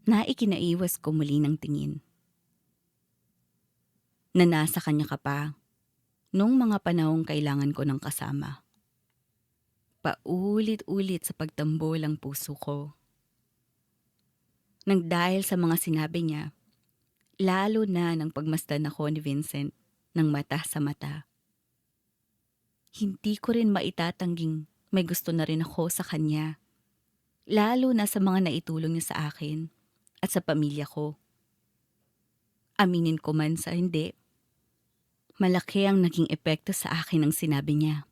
na ikinaiwas ko muli ng tingin. Na nasa kanya ka pa nung mga panahong kailangan ko ng kasama. Paulit-ulit sa pagtambol ang puso ko. Nang dahil sa mga sinabi niya, lalo na nang pagmasdan ako ni Vincent ng mata sa mata. Hindi ko rin maitatangging may gusto na rin ako sa kanya. Lalo na sa mga naitulong niya sa akin at sa pamilya ko. Aminin ko man sa hindi, malaki ang naging epekto sa akin ang sinabi niya.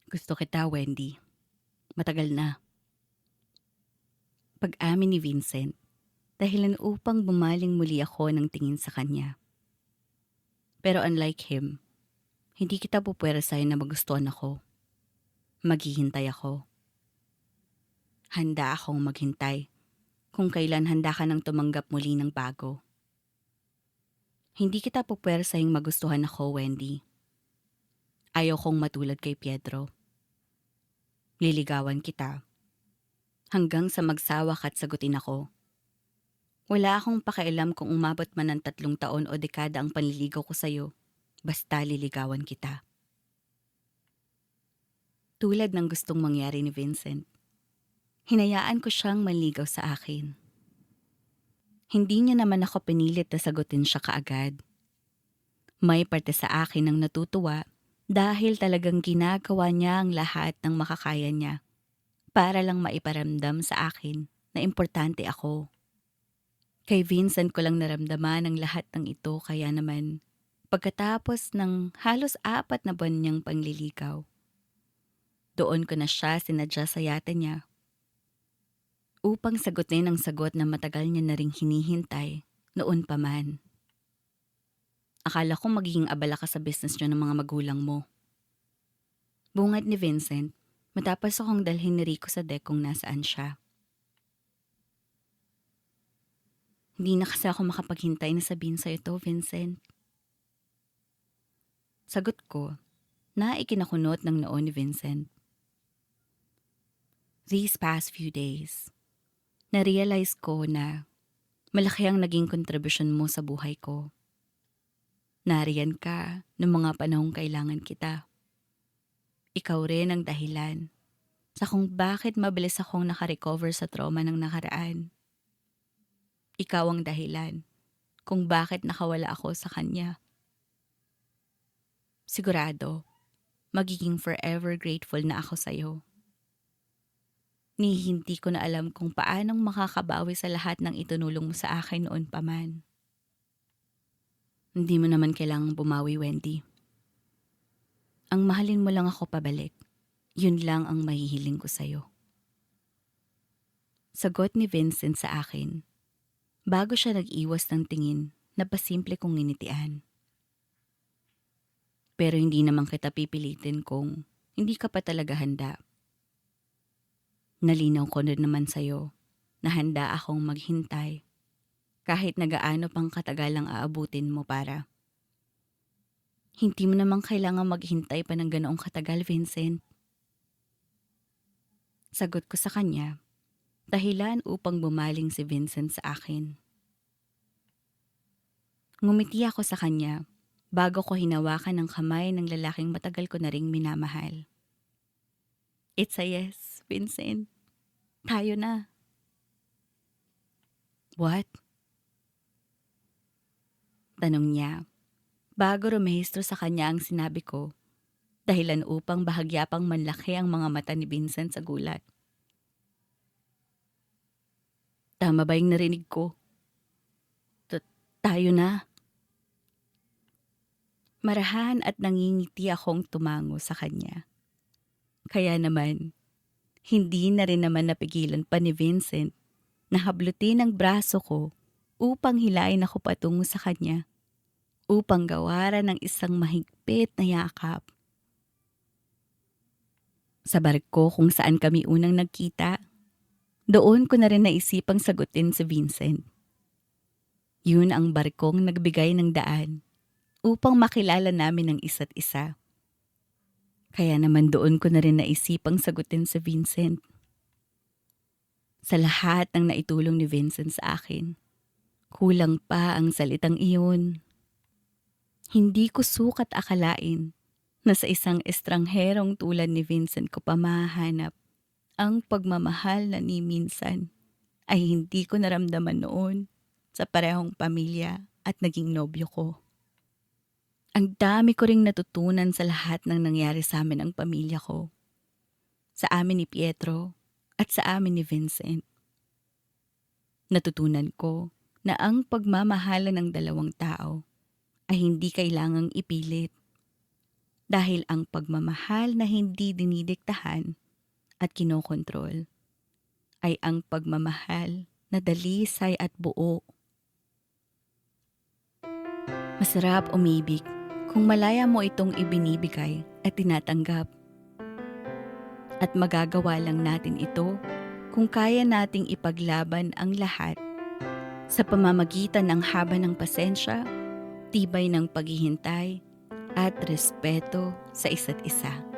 Gusto kita, Wendy. Matagal na. Pag-amin ni Vincent, dahilan upang bumaling muli ako ng tingin sa kanya. Pero unlike him, hindi kita pupwersahin na magustuhan ako. Maghihintay ako. Handa akong maghintay kung kailan handa ka nang tumanggap muli ng bago. Hindi kita pupwersahing magustuhan ako, Wendy. Ayaw kong matulad kay Pietro. Liligawan kita. Hanggang sa magsawa ka't sagutin ako. Wala akong pakialam kung umabot man ng 3 taon o dekada ang panliligaw ko sa'yo. Basta liligawan kita. Tulad ng gustong mangyari ni Vincent, hinayaan ko siyang manligaw sa akin. Hindi niya naman ako pinilit na sagutin siya kaagad. May parte sa akin ang natutuwa dahil talagang ginagawa niya ang lahat ng makakaya niya para lang maiparamdam sa akin na importante ako. Kay Vincent ko lang naramdaman ang lahat ng ito kaya naman pagkatapos ng halos 4 na buwan niyang pangliligaw, doon ko na siya sinadya sa yate niya upang sagutin ang sagot na matagal niya na ring hinihintay noon pa man. Akala ko magiging abala ka sa business niyo ng mga magulang mo. Bungad ni Vincent matapos akong dalhin ni Rico sa deck kung nasaan siya. Hindi na kasi ako makapaghintay na sabihin sa'yo to, Vincent. Sagot ko na ikinakunot ng noo ni Vincent. These past few days, na-realize ko na malaki ang naging kontribusyon mo sa buhay ko. Nariyan ka noong mga panahong kailangan kita. Ikaw rin ang dahilan sa kung bakit mabilis akong nakarecover sa trauma ng nakaraan. Ikaw ang dahilan kung bakit nakawala ako sa kanya. Sigurado, magiging forever grateful na ako sa'yo. Ni hindi ko na alam kung paanong makakabawi sa lahat ng itinulong mo sa akin noon pa man. Hindi mo naman kailangang bumawi, Wendy. Ang mahalin mo lang ako pabalik. Yun lang ang mahihiling ko sa'yo. Sagot ni Vincent sa akin bago siya nag-iwas ng tingin na pasimple kong nginitian. Pero hindi naman kita pipilitin kung hindi ka pa talaga handa. Nalinaw ko na naman sa'yo na handa akong maghintay kahit na gaano pang katagal ang aabutin mo para. Hindi mo naman kailangang maghintay pa ng ganoong katagal, Vincent. Sagot ko sa kanya, dahilan upang bumaling si Vincent sa akin. Ngumiti ako sa kanya bago ko hinawakan ng kamay ng lalaking matagal ko na ring minamahal. It's a yes, Vincent. Tayo na. What? Tanong niya. Bago rumehistro sa kanya ang sinabi ko, dahilan upang bahagya pang manlaki ang mga mata ni Vincent sa gulat. Tama ba yung narinig ko? Tayo na. Marahan at nangingiti akong tumango sa kanya. Kaya naman, hindi na rin naman napigilan pa ni Vincent na hablutin ang braso ko upang hilain ako patungo sa kanya, upang gawaran ng isang mahigpit na yakap. Sa barko kung saan kami unang nagkita, doon ko na rin naisipang sagutin si Vincent. Yun ang barkong nagbigay ng daan upang makilala namin ang isa't isa. Kaya naman doon ko na rin naisipang sagutin si Vincent. Sa lahat ng naitulong ni Vincent sa akin, kulang pa ang salitang iyon. Hindi ko sukat akalain na sa isang estrangherong tulad ni Vincent ko pa mahahanap ang pagmamahal na ni minsan ay hindi ko naramdaman noon sa parehong pamilya at naging nobyo ko. Ang dami ko ring natutunan sa lahat ng nangyari sa amin ng pamilya ko. Sa amin ni Pietro at sa amin ni Vincent. Natutunan ko na ang pagmamahalan ng dalawang tao ay hindi kailangang ipilit. Dahil ang pagmamahal na hindi dinidiktahan at kinokontrol ay ang pagmamahal na dalisay at buo. Masarap umibig kung malaya mo itong ibinibigay at tinatanggap. At magagawa lang natin ito kung kaya nating ipaglaban ang lahat sa pamamagitan ng haba ng pasensya, tibay ng paghihintay, at respeto sa isa't isa.